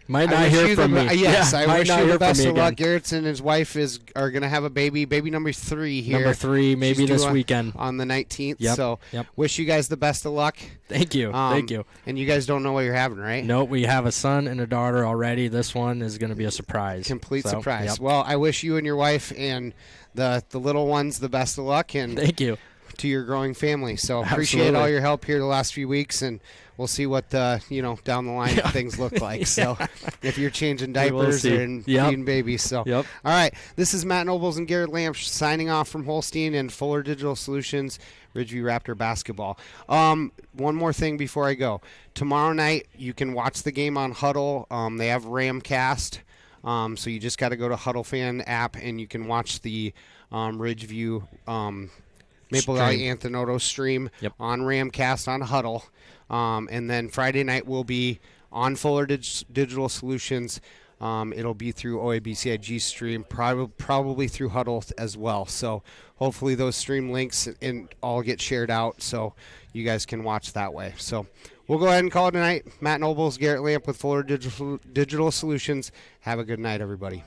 might not hear from me. Yes, yeah, I wish you the best of luck. Again. Garrett and his wife are going to have a baby number 3 here. Number 3, maybe She's this due weekend. On the 19th. Yep. So wish you guys the best of luck. Thank you. Thank you. And you guys don't know what you're having, right? No, we have a son and a daughter already. This one is going to be a surprise. Complete So, surprise. yep. Well, I wish you and your wife and the little ones the best of luck. And thank you. To your growing family. So appreciate all your help here the last few weeks, and we'll see what down the line things look like. So if you're changing diapers and feeding babies. So all right, this is Matt Nobles and Garrett Lamp signing off from Holstein and Fuller Digital Solutions, Ridgeview Raptor basketball. One more thing before I go. Tomorrow night you can watch the game on Huddle. They have Ramcast. So you just got to go to Huddle Fan app and you can watch the Ridgeview Maple Valley Anthony stream on Ramcast on Huddle. And then Friday night will be on Fuller Digital Solutions. It'll be through OABCIG stream, probably through Huddle as well. So hopefully those stream links and all get shared out so you guys can watch that way. So we'll go ahead and call it tonight. Matt Nobles, Garrett Lamp with Fuller Digital Solutions. Have a good night, everybody.